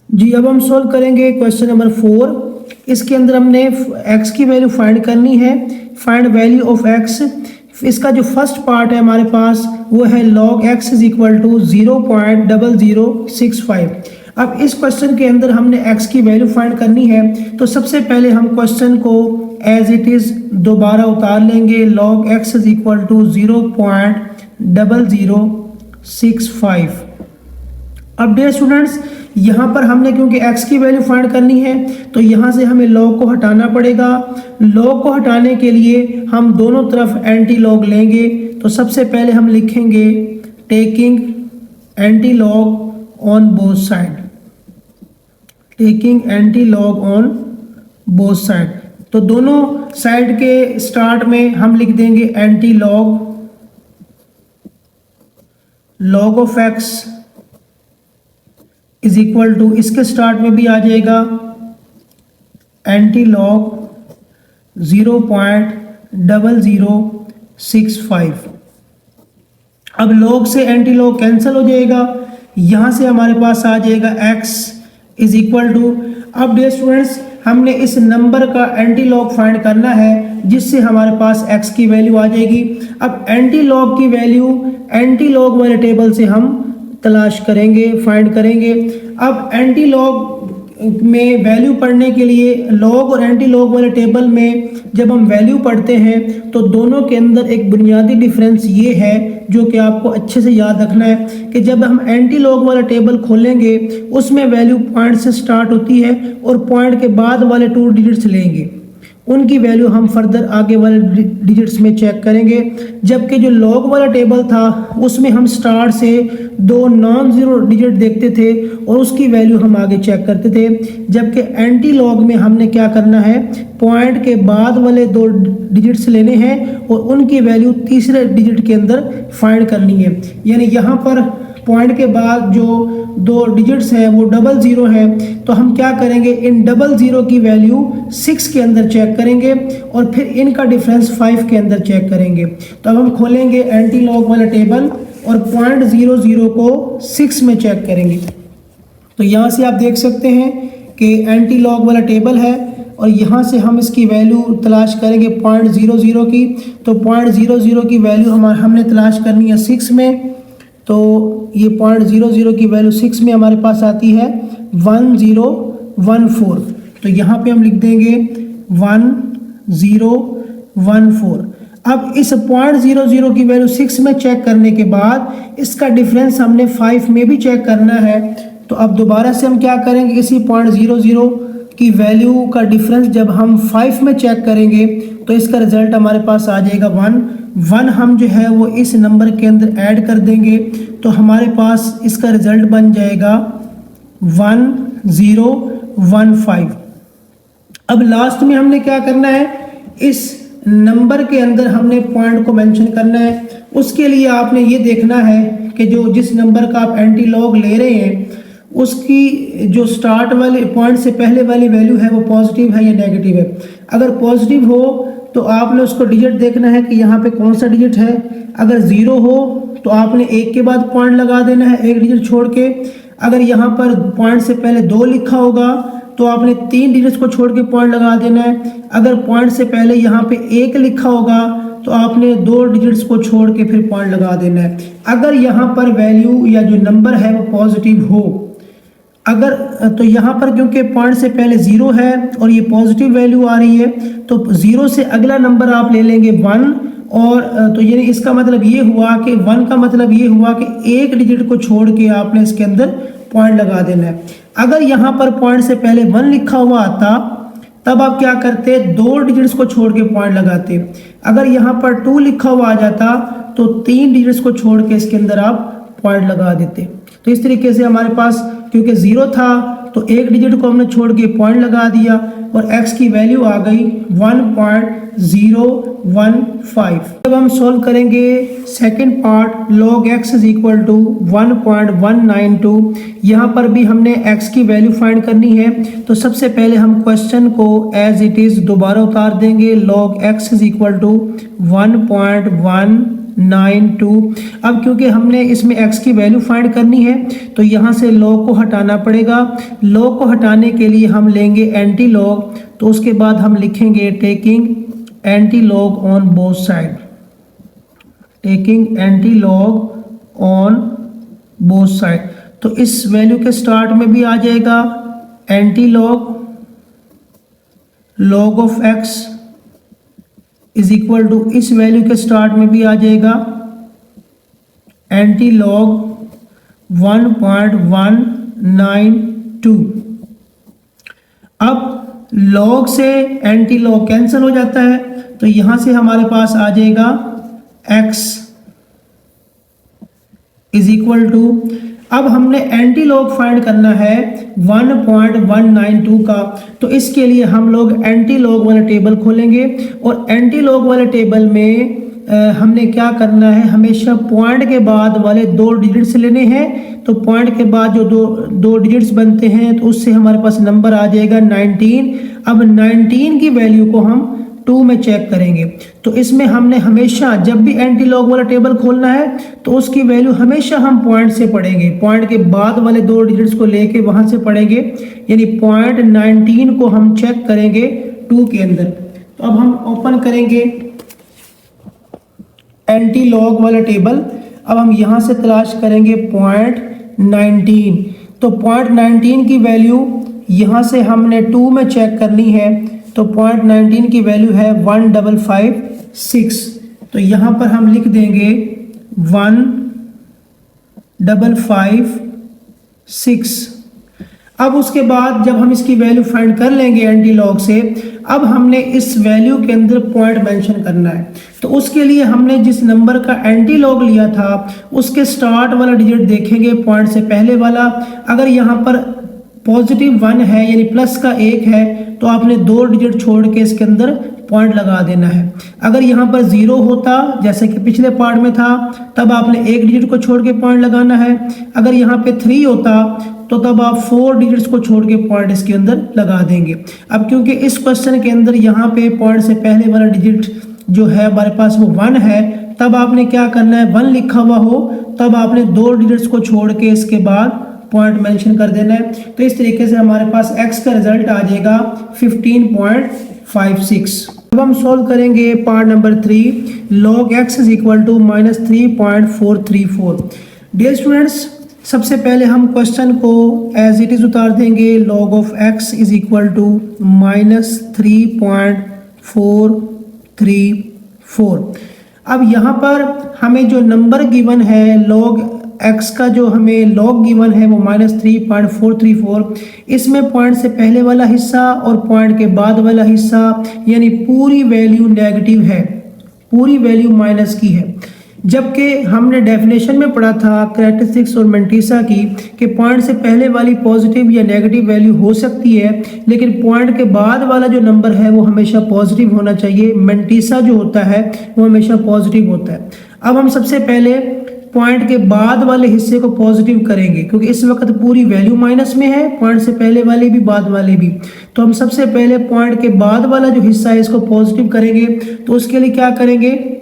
जी, अब हम सोल्व करेंगे क्वेश्चन नंबर 4। इसके अंदर हमने x की वैल्यू फाइंड करनी है, फाइंड वैल्यू ऑफ x। इसका जो फर्स्ट पार्ट है हमारे पास वो है log x is equal to 0.0065। अब इस क्वेश्चन के अंदर हमने x की वैल्यू फाइंड करनी है, तो सबसे पहले हम क्वेश्चन को एज इट इज दोबारा उतार लेंगे। log x is equal to 0.0065। अब डियर स्टूडेंट्स, यहाँ पर हमने क्योंकि x की वैल्यू फाइंड करनी है तो यहाँ से हमें log को हटाना पड़ेगा। log को हटाने के लिए हम दोनों तरफ एंटी लॉग लेंगे। तो सबसे पहले हम लिखेंगे taking anti log on both side, taking anti log on both side. तो दोनों साइड के स्टार्ट में हम लिख देंगे anti log of x is equal to, इसके स्टार्ट में भी आ जाएगा एंटी लॉग 0.0065। अब लॉग से एंटी लॉग कैंसिल हो जाएगा, यहाँ से हमारे पास आ जाएगा x इज इक्वल टू। अब डियर स्टूडेंट्स, हमने इस नंबर का एंटी लॉग फाइंड करना है जिससे हमारे पास x की वैल्यू आ जाएगी। अब एंटी लॉग की वैल्यू एंटी लॉग वाले टेबल से हम तलाश करेंगे, फाइंड करेंगे। अब एंटी लॉग में वैल्यू पढ़ने के लिए लॉग और एंटी लॉग वाले टेबल में जब हम वैल्यू पढ़ते हैं तो दोनों के अंदर एक बुनियादी डिफरेंस ये है जो कि आपको अच्छे से याद रखना है कि जब हम एंटी लॉग वाला टेबल खोलेंगे उसमें वैल्यू पॉइंट से स्टार्ट होती है और पॉइंट के बाद वाले 2 डिजिट्स लेंगे, उनकी वैल्यू हम फर्दर आगे वाले डिजिट्स में चेक करेंगे। जबकि जो लॉग वाला टेबल था उसमें हम स्टार्ट से 2 नॉन जीरो डिजिट देखते थे और उसकी वैल्यू हम आगे चेक करते थे। जबकि एंटी लॉग में हमने क्या करना है, पॉइंट के बाद वाले 2 डिजिट्स लेने हैं और उनकी वैल्यू तीसरे डिजिट के अंदर फाइंड करनी है। यानी यहाँ पर पॉइंट के बाद जो दो डिजिट्स हैं वो 00 है, तो हम क्या करेंगे, इन 00 की वैल्यू 6 के अंदर चेक करेंगे और फिर इनका डिफरेंस 5 के अंदर चेक करेंगे। तो अब हम खोलेंगे एंटी लॉग वाला टेबल और 0.00 को 6 में चेक करेंगे। तो यहाँ से आप देख सकते हैं कि एंटी लॉग वाला टेबल है और यहाँ से हम इसकी वैल्यू तलाश करेंगे 0.00 की। तो 0.00 की वैल्यू हमने तलाश करनी है 6 में। तो ये 0.00 की वैल्यू 6 में हमारे पास आती है 1014। तो यहाँ पे हम लिख देंगे 1014। अब इस 0.00 की वैल्यू 6 में चेक करने के बाद इसका डिफरेंस हमने 5 में भी चेक करना है। तो अब दोबारा से हम क्या करेंगे, इसी 0.00 की वैल्यू का डिफरेंस जब हम 5 में चेक करेंगे तो इसका रिजल्ट हमारे पास आ जाएगा 1 हम जो है वो इस नंबर के अंदर ऐड कर देंगे तो हमारे पास इसका रिजल्ट बन जाएगा 1015। अब लास्ट में हमने क्या करना है, इस नंबर के अंदर हमने पॉइंट को मेंशन करना है। उसके लिए आपने ये देखना है कि जिस नंबर का आप एंटी लॉग ले रहे हैं उसकी जो स्टार्ट वाले पॉइंट से पहले वाली वैल्यू है वो पॉजिटिव है या नेगेटिव है। अगर पॉजिटिव हो तो आपने उसको डिजिट देखना है कि यहाँ पे कौन सा डिजिट है। अगर 0 हो तो आपने 1 के बाद पॉइंट लगा देना है, 1 डिजिट छोड़ के। अगर यहाँ पर पॉइंट से पहले 2 लिखा होगा तो आपने 3 डिजिट्स को छोड़ के पॉइंट लगा देना है। अगर पॉइंट से पहले यहाँ पे 1 लिखा होगा तो आपने 2 डिजिट्स को छोड़ के फिर पॉइंट लगा देना है। अगर यहाँ पर वैल्यू या जो नंबर है वो पॉजिटिव हो, अगर तो यहाँ पर क्योंकि पॉइंट से पहले 0 है और ये पॉजिटिव वैल्यू आ रही है तो 0 से अगला नंबर आप ले लेंगे 1। और तो यानी इसका मतलब ये हुआ कि 1 का मतलब ये हुआ कि 1 डिजिट को छोड़ के आपने इसके अंदर पॉइंट लगा देना है। अगर यहाँ पर पॉइंट से पहले 1 लिखा हुआ आता तब आप क्या करते, 2 डिजिट्स को छोड़ के पॉइंट लगाते। अगर यहाँ पर 2 लिखा हुआ आ जाता तो 3 डिजिट्स को छोड़ के इसके अंदर आप पॉइंट लगा देते। तो इस तरीके से हमारे पास क्योंकि 0 था तो 1 डिजिट को हमने छोड़ के पॉइंट लगा दिया और x की वैल्यू आ गई 1.015। जब हम सॉल्व करेंगे second part log x is equal to 1.192, यहाँ पर भी हमने x की वैल्यू फाइंड करनी है। तो सबसे पहले हम क्वेश्चन को एज इट इज दोबारा उतार देंगे, log x is equal to 1.192। अब क्योंकि हमने इसमें x की वैल्यू फाइंड करनी है तो यहाँ से log को हटाना पड़ेगा। log को हटाने के लिए हम लेंगे एंटी लॉग, तो उसके बाद हम लिखेंगे taking anti log on both side, taking anti log on both side. तो इस वैल्यू के स्टार्ट में भी आ जाएगा anti log, log of x is equal to इस वैल्यू के स्टार्ट में भी आ जाएगा एंटी लॉग 1.192। अब log से एंटी लॉग कैंसिल हो जाता है तो यहां से हमारे पास आ जाएगा x इज इक्वल टू, अब हमने एंटी लॉग फाइंड करना है 1.192 का। तो इसके लिए हम लोग एंटी लॉग वाला टेबल खोलेंगे और एंटी लॉग वाले टेबल में हमने क्या करना है, हमेशा पॉइंट के बाद वाले 2 डिजिट्स लेने हैं। तो पॉइंट के बाद जो दो डिजिट्स बनते हैं तो उससे हमारे पास नंबर आ जाएगा 19। अब 19 की वैल्यू को हम 2 में चेक करेंगे। तो इसमें हमने हमेशा जब भी एंटी लॉग वाला टेबल खोलना है तो उसकी वैल्यू हमेशा हम पॉइंट से पढ़ेंगे, पॉइंट के बाद वाले 2 डिजिट्स को लेके वहां से पढ़ेंगे, यानी पॉइंट 19 को हम चेक करेंगे 2 के अंदर। तो अब हम ओपन करेंगे एंटी लॉग वाला टेबल। अब हम यहां से तलाश करेंगे पॉइंट 19। तो पॉइंट 19 की वैल्यू यहां से हमने 2 में चेक करनी है। तो पॉइंट 19 की वैल्यू है 1556। तो यहाँ पर हम लिख देंगे 1556। अब उसके बाद जब हम इसकी वैल्यू फाइंड कर लेंगे एंटी लॉग से, अब हमने इस वैल्यू के अंदर पॉइंट मेंशन करना है। तो उसके लिए हमने जिस नंबर का एंटी लॉग लिया था उसके स्टार्ट वाला डिजिट देखेंगे पॉइंट से पहले वाला। अगर यहाँ पर पॉजिटिव 1 है यानी प्लस का 1 है तो आपने 2 डिजिट छोड़ के इसके अंदर पॉइंट लगा देना है। अगर यहाँ पर 0 होता जैसे कि पिछले पार्ट में था तब आपने 1 डिजिट को छोड़ के पॉइंट लगाना है। अगर यहाँ पे 3 होता तो तब आप 4 डिजिट्स को छोड़ के पॉइंट इसके अंदर लगा देंगे। अब क्योंकि इस क्वेश्चन के अंदर यहाँ पे पॉइंट से पहले वाला डिजिट जो है हमारे पास वो 1 है, तब आपने क्या करना है, 1 लिखा हुआ हो तब आपने 2 डिजिट्स को छोड़ के इसके बाद पॉइंट मेंशन कर देना है। तो इस तरीके से हमारे पास x का रिजल्ट आ जाएगा 15.56। अब हम सॉल्व करेंगे part number 3, log x is equal to -3.434। Dear students, सबसे पहले हम क्वेश्चन को एज इट इज उतार देंगे। log of x is equal to -3.434। अब यहाँ पर हमें जो नंबर गिवन है log x का जो हमें log गिवन है वो -3.434, इसमें पॉइंट से पहले वाला हिस्सा और पॉइंट के बाद वाला हिस्सा यानी पूरी वैल्यू नेगेटिव है, पूरी वैल्यू माइनस की है। जबकि हमने डेफिनेशन में पढ़ा था कैरेक्टरिस्टिक्स और मेंटिसा की कि पॉइंट से पहले वाली पॉजिटिव या नेगेटिव वैल्यू हो सकती है, लेकिन पॉइंट के बाद वाला जो नंबर है वो हमेशा पॉजिटिव होना चाहिए। मेंटिसा जो होता है वो हमेशा पॉजिटिव होता है। अब हम सबसे पहले पॉइंट के बाद वाले हिस्से को पॉजिटिव करेंगे क्योंकि इस वक्त पूरी वैल्यू माइनस में है, पॉइंट से पहले वाले भी बाद वाले भी। तो हम सबसे पहले पॉइंट के बाद वाला जो हिस्सा है इसको पॉजिटिव करेंगे। तो उसके लिए क्या करेंगे,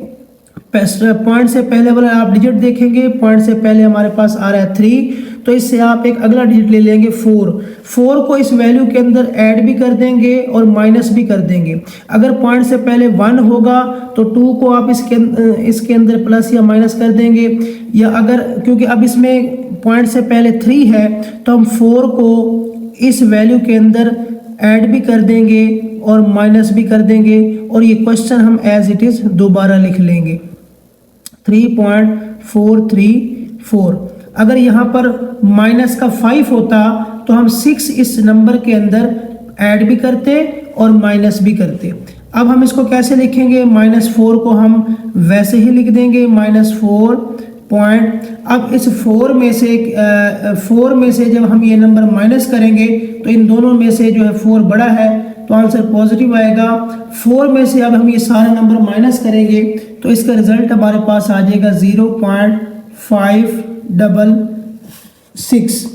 पॉइंट से पहले वाला आप डिजिट देखेंगे, पॉइंट से पहले हमारे पास आ रहा है 3, तो इससे आप एक अगला डिजिट ले लेंगे 4 को इस वैल्यू के अंदर ऐड भी कर देंगे और माइनस भी कर देंगे। अगर पॉइंट से पहले 1 होगा तो 2 को आप इसके अंदर प्लस या माइनस कर देंगे, या अगर क्योंकि अब इसमें पॉइंट से पहले 3 है तो हम 4 को इस वैल्यू के अंदर ऐड भी कर देंगे और माइनस भी कर देंगे, और ये क्वेश्चन हम एज इट इज दोबारा लिख लेंगे 3.434। अगर यहाँ पर माइनस का 5 होता तो हम 6 इस नंबर के अंदर ऐड भी करते और माइनस भी करते। अब हम इसको कैसे लिखेंगे, -4 को हम वैसे ही लिख देंगे -4 पॉइंट। अब इस 4 में से जब हम ये नंबर माइनस करेंगे तो इन दोनों में से जो है 4 बड़ा है तो आंसर पॉजिटिव आएगा। 4 में से अब हम ये सारे नंबर माइनस करेंगे तो इसका रिजल्ट हमारे पास आ जाएगा 0.566।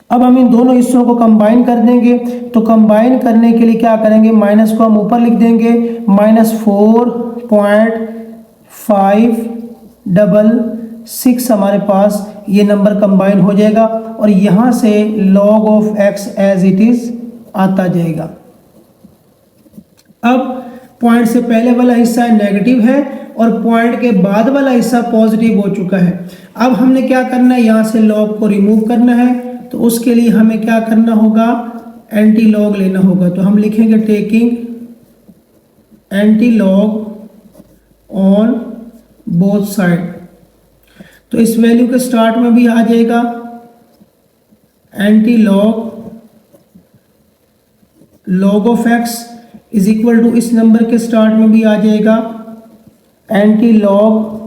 अब हम इन दोनों हिस्सों को कंबाइन कर देंगे, तो कंबाइन करने के लिए क्या करेंगे, माइनस को हम ऊपर लिख देंगे, -4.566 हमारे पास ये नंबर कंबाइन हो जाएगा और यहाँ से log of x as it is आता जाएगा। अब पॉइंट से पहले वाला हिस्सा नेगेटिव है और पॉइंट के बाद वाला हिस्सा पॉजिटिव हो चुका है। अब हमने क्या करना है, यहाँ से log को रिमूव करना है, तो उसके लिए हमें क्या करना होगा, एंटी लॉग लेना होगा। तो हम लिखेंगे taking anti log on both side. तो इस वैल्यू के स्टार्ट में भी आ जाएगा anti log of x is equal to, इस नंबर के स्टार्ट में भी आ जाएगा एंटी लॉग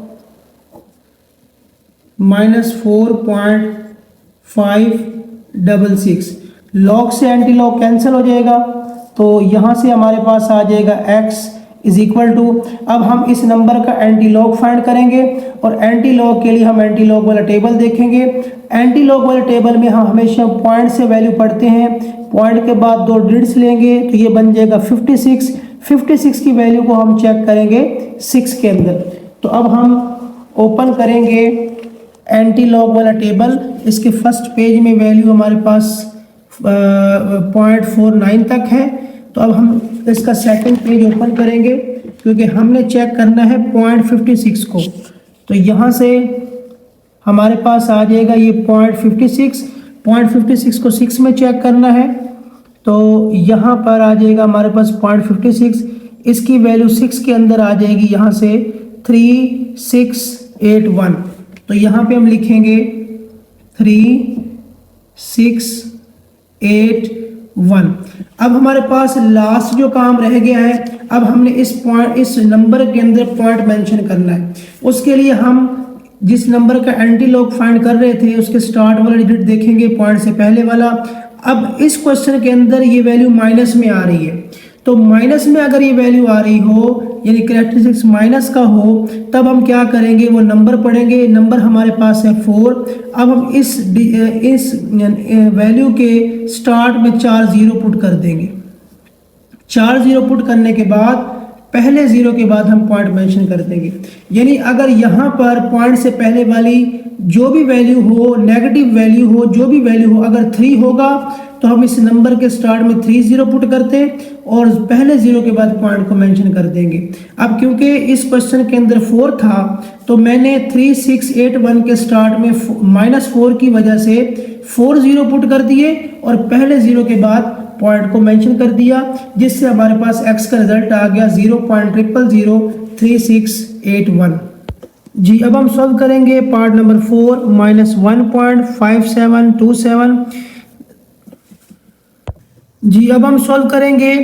-4.566। लॉग से एंटी लॉग कैंसिल हो जाएगा तो यहाँ से हमारे पास आ जाएगा x इज इक्वल टू, अब हम इस नंबर का एंटी लॉग फाइंड करेंगे और एंटी लॉग के लिए हम एंटी लॉग वाला टेबल देखेंगे। एंटी लॉग वाले टेबल में हम हमेशा पॉइंट से वैल्यू पढ़ते हैं, पॉइंट के बाद 2 डिजिट्स लेंगे तो ये बन जाएगा 56 की वैल्यू को हम चेक करेंगे 6 के अंदर। तो अब हम ओपन करेंगे एंटी लॉग वाला टेबल। इसके फर्स्ट पेज में वैल्यू हमारे पास 0.49 तक है, तो अब हम इसका सेकंड पेज ओपन करेंगे क्योंकि हमने चेक करना है 0.56 को। तो यहाँ से हमारे पास आ जाएगा ये 0.56 को 6 में चेक करना है, तो यहाँ पर आ जाएगा हमारे पास 0.56, इसकी वैल्यू 6 के अंदर आ जाएगी यहाँ से 3681। तो यहाँ पे हम लिखेंगे 3681। अब हमारे पास लास्ट जो काम रह गया है, अब हमने इस नंबर के अंदर पॉइंट मेंशन करना है। उसके लिए हम जिस नंबर का एंटी लॉग फाइंड कर रहे थे उसके स्टार्ट वाला डिजिट देखेंगे, पॉइंट से पहले वाला। अब इस क्वेश्चन के अंदर ये वैल्यू माइनस में आ रही है, तो माइनस में अगर ये वैल्यू आ रही हो यानी कैरेक्टरिस्टिक्स माइनस का हो, तब हम क्या करेंगे, वो नंबर पढ़ेंगे। नंबर हमारे पास है 4। अब हम इस वैल्यू के स्टार्ट में 4 जीरो पुट कर देंगे। 4 जीरो पुट करने के बाद पहले जीरो के बाद हम पॉइंट मेंशन कर देंगे। यानी अगर यहाँ पर पॉइंट से पहले वाली जो भी वैल्यू हो, नेगेटिव वैल्यू हो, जो भी वैल्यू हो, अगर 3 होगा तो हम इस नंबर के स्टार्ट में 3 जीरो पुट करते और पहले जीरो के बाद पॉइंट को मेंशन कर देंगे। अब क्योंकि इस क्वेश्चन के अंदर 4 था तो मैंने 3 6 8 1 के स्टार्ट में -4 की वजह से 4 जीरो पुट कर दिए और पहले जीरो के बाद पॉइंट को मेंशन कर दिया, जिससे हमारे पास x का रिजल्ट आ गया 0.003681। जी अब हम सॉल्व करेंगे पार्ट नंबर 4 -1.5727। जी अब हम सॉल्व करेंगे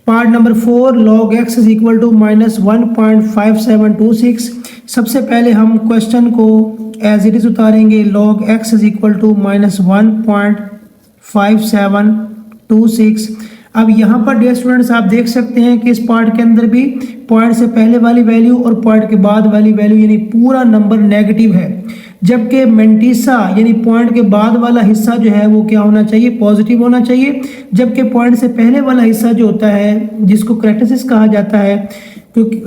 part number 4 log x is equal to -1.5726। सबसे पहले हम क्वेश्चन को एज इट इज उतारेंगे। log x is equal to -1.5726। अब यहाँ पर डियर स्टूडेंट्स आप देख सकते हैं कि इस पार्ट के अंदर भी पॉइंट से पहले वाली वैल्यू और पॉइंट के बाद वाली वैल्यू यानी पूरा नंबर नेगेटिव है, जबकि मेंटिसा यानी पॉइंट के बाद वाला हिस्सा जो है वो क्या होना चाहिए, पॉजिटिव होना चाहिए, जबकि पॉइंट से पहले वाला हिस्सा जो होता है जिसको कैरेक्टरिस्टिक्स कहा जाता है क्योंकि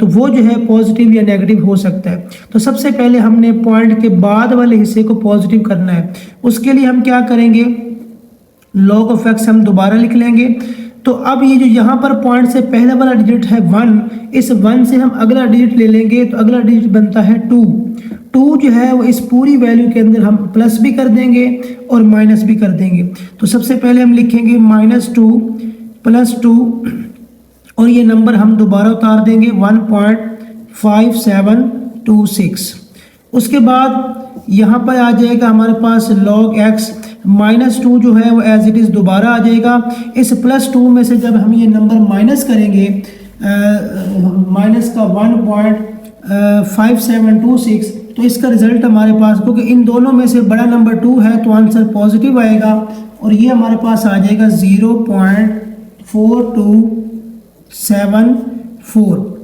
तो वो जो है पॉजिटिव या नेगेटिव हो सकता है। तो सबसे पहले हमने पॉइंट के बाद वाले हिस्से को पॉजिटिव करना है। उसके लिए हम क्या करेंगे, log ऑफ x हम दोबारा लिख लेंगे। तो अब ये जो यहाँ पर पॉइंट से पहले वाला डिजिट है 1, इस 1 से हम अगला डिजिट ले लेंगे तो अगला डिजिट बनता है 2। 2 जो है वो इस पूरी वैल्यू के अंदर हम प्लस भी कर देंगे और माइनस भी कर देंगे। तो सबसे पहले हम लिखेंगे -2 + 2 और ये नंबर हम दोबारा उतार देंगे 1.5726। उसके बाद यहाँ पर आ जाएगा हमारे पास log x -2 जो है वो एज इट इज़ दोबारा आ जाएगा। इस +2 में से जब हम ये नंबर माइनस करेंगे माइनस का 1.5726 तो इसका रिजल्ट हमारे पास, क्योंकि इन दोनों में से बड़ा नंबर 2 है तो आंसर पॉजिटिव आएगा और ये हमारे पास आ जाएगा 0.4274।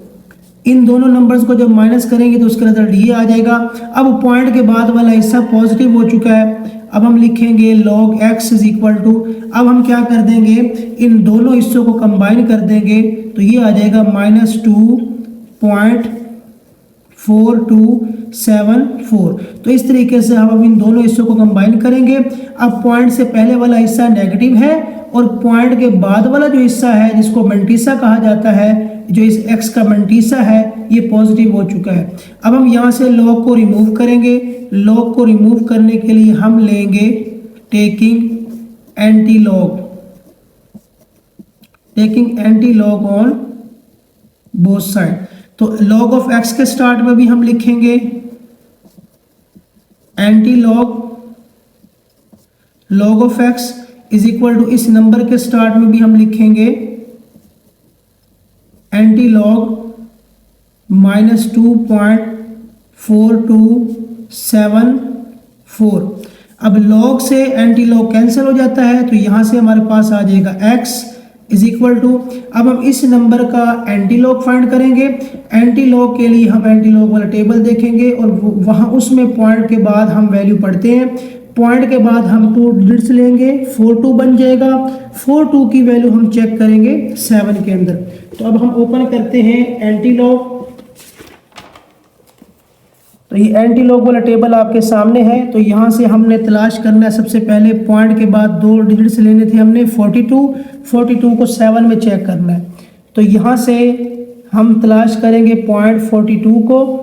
इन दोनों नंबर्स को जब माइनस करेंगे तो उसका रिजल्ट ये आ जाएगा। अब पॉइंट के बाद वाला हिस्सा पॉजिटिव हो चुका है। अब हम लिखेंगे log x is equal to, अब हम क्या कर देंगे, इन दोनों हिस्सों को कंबाइन कर देंगे तो ये आ जाएगा -2.4274। तो इस तरीके से हम अब इन दोनों हिस्सों को कंबाइन करेंगे। अब पॉइंट से पहले वाला हिस्सा नेगेटिव है और पॉइंट के बाद वाला जो हिस्सा है जिसको मेंटिसा कहा जाता है, जो इस x का मेंटिसा है, ये पॉजिटिव हो चुका है। अब हम यहाँ से log को रिमूव करेंगे। log को रिमूव करने के लिए हम लेंगे taking anti log on both side. तो log ऑफ x के स्टार्ट में भी हम लिखेंगे anti log of x is equal to, इस नंबर के स्टार्ट में भी हम लिखेंगे एंटी लॉग -2.4274। अब log से एंटी लॉग कैंसिल हो जाता है तो यहाँ से हमारे पास आ जाएगा x इज इक्वल टू, अब हम इस नंबर का एंटी लॉग फाइंड करेंगे। एंटी लॉग के लिए हम एंटी लॉग वाला टेबल देखेंगे और वहाँ उसमें पॉइंट के बाद हम वैल्यू पढ़ते हैं। पॉइंट के बाद हम 2 डिजिट्स लेंगे, 42 बन जाएगा। 42 की वैल्यू हम चेक करेंगे 7 के अंदर। तो अब हम ओपन करते हैं एंटी लॉग। तो ये एंटी लॉग वाला टेबल आपके सामने है। तो यहाँ से हमने तलाश करना है, सबसे पहले पॉइंट के बाद 2 डिजिट्स लेने थे हमने 42 को 7 में चेक करना है। तो यहाँ से हम तलाश करेंगे पॉइंट 42 को।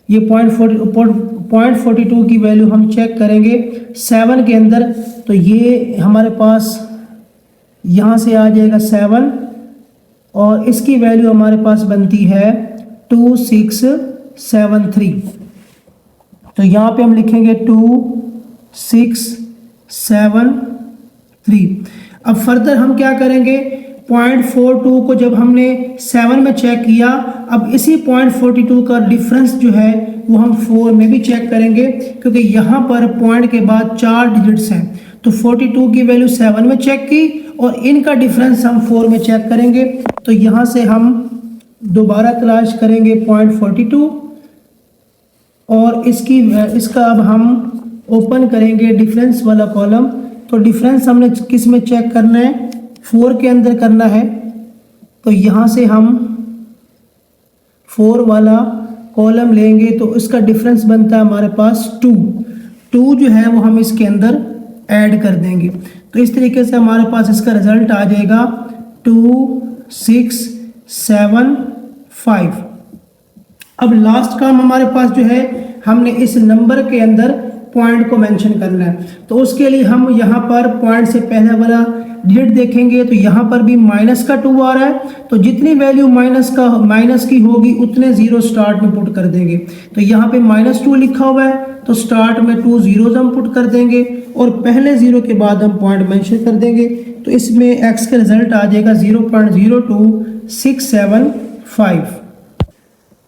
ये पॉइंट 42 की वैल्यू हम चेक करेंगे 7 के अंदर। तो ये हमारे पास यहाँ से आ जाएगा 7 और इसकी वैल्यू हमारे पास बनती है 2673। तो यहाँ पे हम लिखेंगे 2673। अब फर्दर हम क्या करेंगे, 0.42 को जब हमने 7 में चेक किया, अब इसी 0.42 का डिफरेंस जो है वो हम 4 में भी चेक करेंगे, क्योंकि यहाँ पर पॉइंट के बाद 4 डिजिट्स हैं। तो 42 की वैल्यू 7 में चेक की और इनका डिफरेंस हम 4 में चेक करेंगे। तो यहाँ से हम दोबारा तलाश करेंगे 0.42 और इसका अब हम ओपन करेंगे डिफरेंस वाला कॉलम। तो डिफरेंस हमने किस में चेक करना है? 4 के अंदर करना है। तो यहाँ से हम 4 वाला कॉलम लेंगे तो इसका डिफरेंस बनता है हमारे पास 2 जो है वो हम इसके अंदर ऐड कर देंगे। तो इस तरीके से हमारे पास इसका रिजल्ट आ जाएगा 2 6 7 5। अब लास्ट काम हमारे पास जो है, हमने इस नंबर के अंदर पॉइंट को मेंशन करना है। तो उसके लिए हम यहाँ पर पॉइंट से पहले वाला डिजिट देखेंगे। तो यहाँ पर भी माइनस का 2 आ रहा है, तो जितनी वैल्यू माइनस की होगी उतने जीरो स्टार्ट में पुट कर देंगे। तो यहाँ पे -2 लिखा हुआ है, तो स्टार्ट में 2 जीरोज हम पुट कर देंगे और पहले जीरो के बाद हम पॉइंट मेंशन कर देंगे। तो इसमें एक्स का रिजल्ट आ जाएगा 0.02675।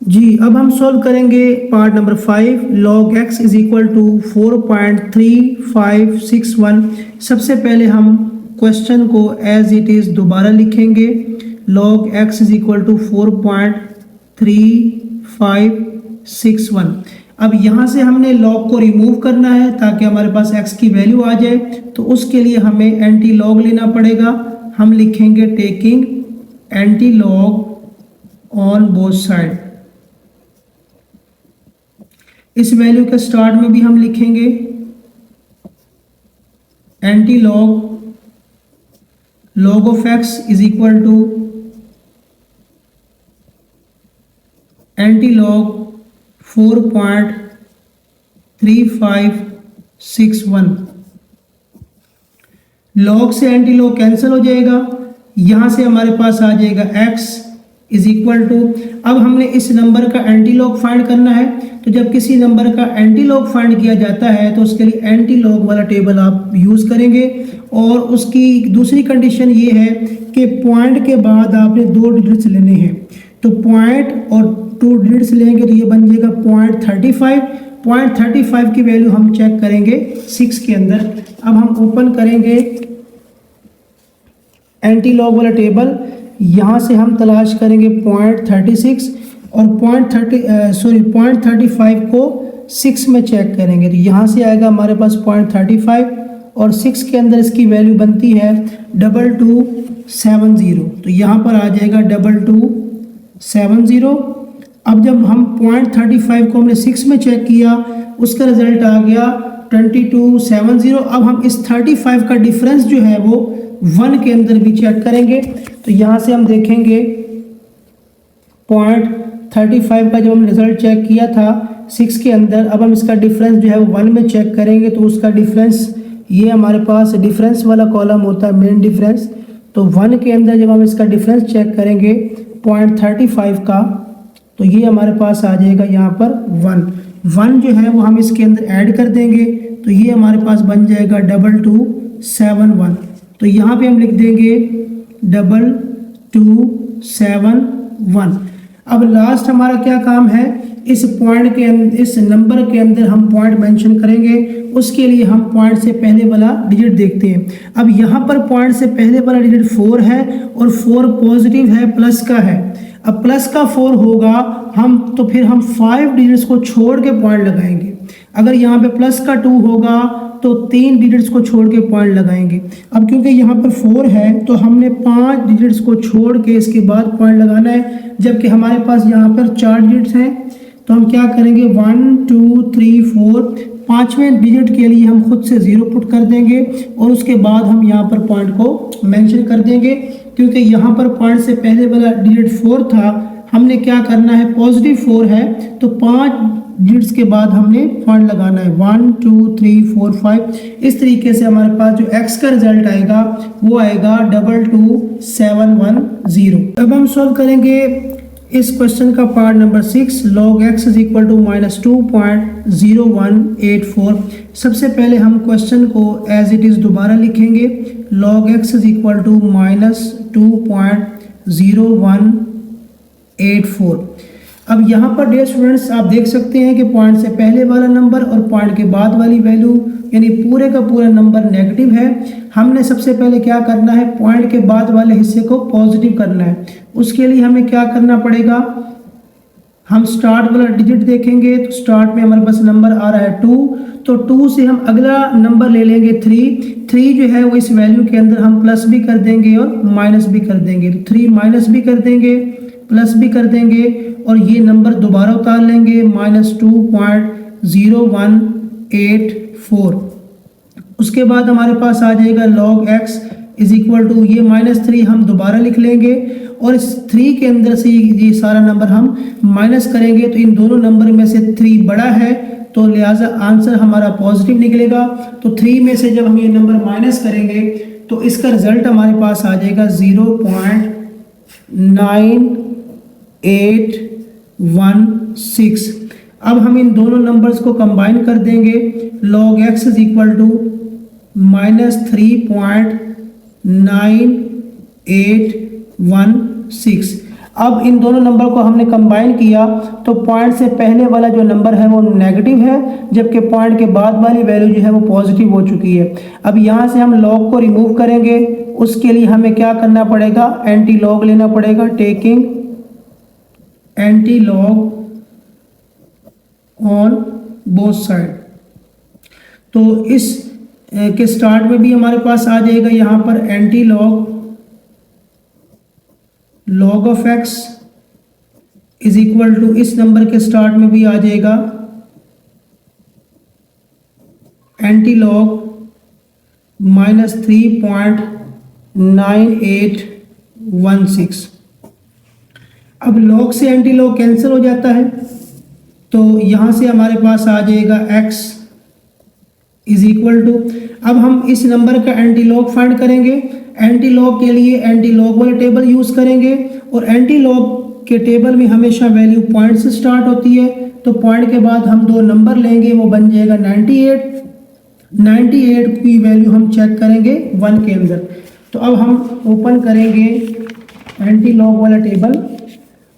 जी, अब हम सॉल्व करेंगे part number 5। log x is equal to 4.3561। सबसे पहले हम क्वेश्चन को एज इट इज़ दोबारा लिखेंगे। log x is equal to 4.3561। अब यहाँ से हमने log को रिमूव करना है ताकि हमारे पास x की वैल्यू आ जाए। तो उसके लिए हमें एंटी लॉग लेना पड़ेगा। हम लिखेंगे taking anti log on both side. इस वैल्यू के स्टार्ट में भी हम लिखेंगे anti log of x is equal to antilog 4.3561। Log से एंटी लॉग कैंसिल हो जाएगा, यहां से हमारे पास आ जाएगा x इज इक्वल टू। अब हमने इस नंबर का एंटी लॉग फाइंड करना है। तो जब किसी नंबर का एंटी लॉग फाइंड किया जाता है तो उसके लिए एंटी लॉग वाला टेबल आप यूज़ करेंगे। और उसकी दूसरी कंडीशन ये है कि पॉइंट के बाद आपने 2 डिजिट्स लेने हैं। तो पॉइंट और 2 डिजिट्स लेंगे तो ये बन जाएगा 0.35। 0.35 की वैल्यू हम चेक करेंगे 6 के अंदर। अब हम ओपन करेंगे एंटी लॉग वाला टेबल। यहाँ से हम तलाश करेंगे 0.36 और 0.35 को 6 में चेक करेंगे। तो यहाँ से आएगा हमारे पास 0.35 और 6 के अंदर इसकी वैल्यू बनती है 2270। तो यहाँ पर आ जाएगा 2270। अब जब हम 0.35 को हमने 6 में चेक किया, उसका रिजल्ट आ गया 2270। अब हम इस 35 का डिफरेंस जो है वो 1 के अंदर भी चेक करेंगे। तो यहाँ से हम देखेंगे 0.35 का जब हम रिजल्ट चेक किया था 6 के अंदर, अब हम इसका डिफरेंस जो है वो 1 में चेक करेंगे। तो उसका डिफरेंस, ये हमारे पास डिफरेंस वाला कॉलम होता है मेन डिफरेंस। तो 1 के अंदर जब हम इसका डिफरेंस चेक करेंगे 0.35 का, तो ये हमारे पास आ जाएगा यहाँ पर 1 जो है वो हम इसके अंदर ऐड कर देंगे। तो ये हमारे पास बन जाएगा 2271। तो यहाँ पे हम लिख देंगे 2271। अब लास्ट हमारा क्या काम है, इस पॉइंट के अंदर, इस नंबर के अंदर हम पॉइंट मेंशन करेंगे। उसके लिए हम पॉइंट से पहले वाला डिजिट देखते हैं। अब यहाँ पर पॉइंट से पहले वाला डिजिट 4 है और 4 पॉजिटिव है, प्लस का है। अब प्लस का 4 होगा तो फिर हम 5 डिजिट्स को छोड़ के पॉइंट लगाएंगे। अगर यहाँ पे प्लस का 2 होगा तो 3 डिजिट्स को छोड़ के पॉइंट लगाएंगे। अब क्योंकि यहाँ पर 4 है तो हमने 5 डिजिट्स को छोड़ के इसके बाद पॉइंट लगाना है, जबकि हमारे पास यहाँ पर 4 डिजिट्स हैं। तो हम क्या करेंगे 1 2 3 4, 5वें डिजिट के लिए हम खुद से 0 पुट कर देंगे और उसके बाद हम यहाँ पर पॉइंट को मेंशन कर देंगे। क्योंकि यहाँ पर पॉइंट से पहले वाला डिजिट 4 था, हमने क्या करना है, पॉजिटिव 4 है तो 5 डिजिट्स के बाद हमने पॉइंट लगाना है 1 2 3 4 5। इस तरीके से हमारे पास जो x का रिजल्ट आएगा वो आएगा 22710। अब हम सॉल्व करेंगे इस क्वेश्चन का part number 6 log x is equal to -2.0184। सबसे पहले हम क्वेश्चन को एज इट इज़ दोबारा लिखेंगे। log x is equal to -2.0184। अब यहाँ पर डियर स्टूडेंट्स आप देख सकते हैं कि पॉइंट से पहले वाला नंबर और पॉइंट के बाद वाली वैल्यू यानी पूरे का पूरा नंबर नेगेटिव है। हमने सबसे पहले क्या करना है, पॉइंट के बाद वाले हिस्से को पॉजिटिव करना है। उसके लिए हमें क्या करना पड़ेगा, हम स्टार्ट वाला डिजिट देखेंगे तो स्टार्ट में हमारे पास नंबर आ रहा है 2, तो 2 से हम अगला नंबर ले लेंगे 3 जो है वो इस वैल्यू के अंदर हम प्लस भी कर देंगे और माइनस भी कर देंगे। तो 3 माइनस भी कर देंगे, प्लस भी कर देंगे और ये नंबर दोबारा उतार लेंगे -2.0184। उसके बाद हमारे पास आ जाएगा log x is equal to ये -3 हम दोबारा लिख लेंगे और इस 3 के अंदर से ये सारा नंबर हम माइनस करेंगे तो इन दोनों नंबर में से 3 बड़ा है तो लिहाजा आंसर हमारा पॉजिटिव निकलेगा। तो 3 में से जब हम ये नंबर माइनस करेंगे तो इसका रिजल्ट हमारे पास आ जाएगा 0.9816। अब हम इन दोनों नंबर्स को कंबाइन कर देंगे। log x is equal to -3.9816। अब इन दोनों नंबर को हमने कंबाइन किया तो पॉइंट से पहले वाला जो नंबर है वो नेगेटिव है जबकि पॉइंट के बाद वाली वैल्यू जो है वो पॉजिटिव हो चुकी है। अब यहाँ से हम log को रिमूव करेंगे, उसके लिए हमें क्या करना पड़ेगा, एंटी लॉग लेना पड़ेगा। Taking anti log on both side, तो इस के स्टार्ट में भी हमारे पास आ जाएगा यहाँ पर anti log of x is equal to इस नंबर के स्टार्ट में भी आ जाएगा एंटी लॉग -3.9816। अब लॉग से एंटी लॉग कैंसिल हो जाता है तो यहाँ से हमारे पास आ जाएगा x इज इक्वल टू, अब हम इस नंबर का एंटी लॉग फाइंड करेंगे। एंटी लॉग के लिए एंटी लॉग वाले टेबल यूज करेंगे और एंटी लॉग के टेबल में हमेशा वैल्यू पॉइंट से स्टार्ट होती है तो पॉइंट के बाद हम 2 नंबर लेंगे, वो बन जाएगा 98 की वैल्यू हम चेक करेंगे 1 के अंदर। तो अब हम ओपन करेंगे एंटी लॉग वाला टेबल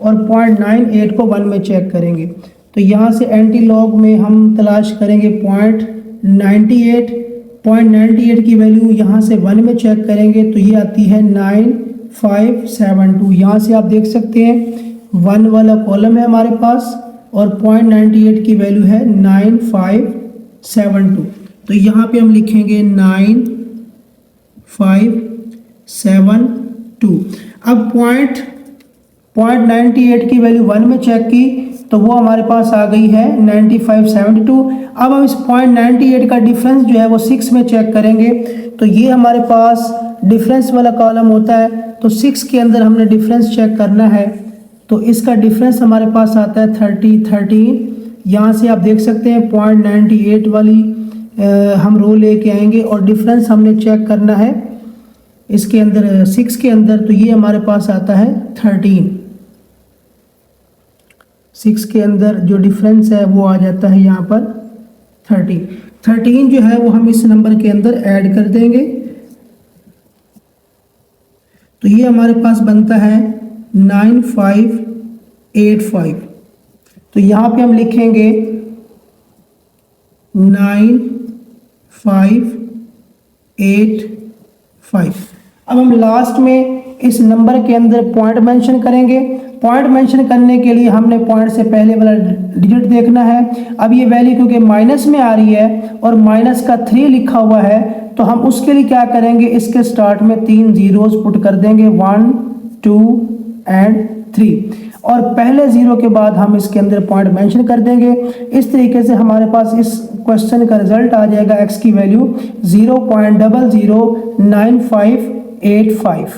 और 0.98 को 1 में चेक करेंगे। तो यहाँ से एंटी लॉग में हम तलाश करेंगे 0.98 की वैल्यू यहाँ से 1 में चेक करेंगे तो ये आती है 9572। यहाँ से आप देख सकते हैं 1 वाला कॉलम है हमारे पास और 0.98 की वैल्यू है 9572। तो यहाँ पे हम लिखेंगे 9572। अब 0.98 की वैल्यू 1 में चेक की तो वो हमारे पास आ गई है 9572। अब हम इस 0.98 का डिफरेंस जो है वो 6 में चेक करेंगे तो ये हमारे पास डिफरेंस वाला कॉलम होता है तो 6 के अंदर हमने डिफरेंस चेक करना है तो इसका डिफरेंस हमारे पास आता है 13। यहाँ से आप देख सकते हैं 0.98 वाली हम रो लेके आएंगे और डिफरेंस हमने चेक करना है इसके अंदर 6 के अंदर, तो ये हमारे पास आता है 13। 6 के अंदर जो डिफरेंस है वो आ जाता है यहाँ पर 13 जो है वो हम इस नंबर के अंदर ऐड कर देंगे तो ये हमारे पास बनता है 9585। तो यहाँ पे हम लिखेंगे 9585। अब हम लास्ट में इस नंबर के अंदर पॉइंट मेंशन करेंगे। पॉइंट मेंशन करने के लिए हमने पॉइंट से पहले वाला डिजिट देखना है। अब ये वैल्यू क्योंकि माइनस में आ रही है और माइनस का 3 लिखा हुआ है तो हम उसके लिए क्या करेंगे, इसके स्टार्ट में 3 जीरोस पुट कर देंगे 1 2 एंड 3 और पहले 0 के बाद हम इसके अंदर पॉइंट मेंशन कर देंगे। इस तरीके से हमारे पास इस क्वेश्चन का रिजल्ट आ जाएगा x की वैल्यू 0.009585।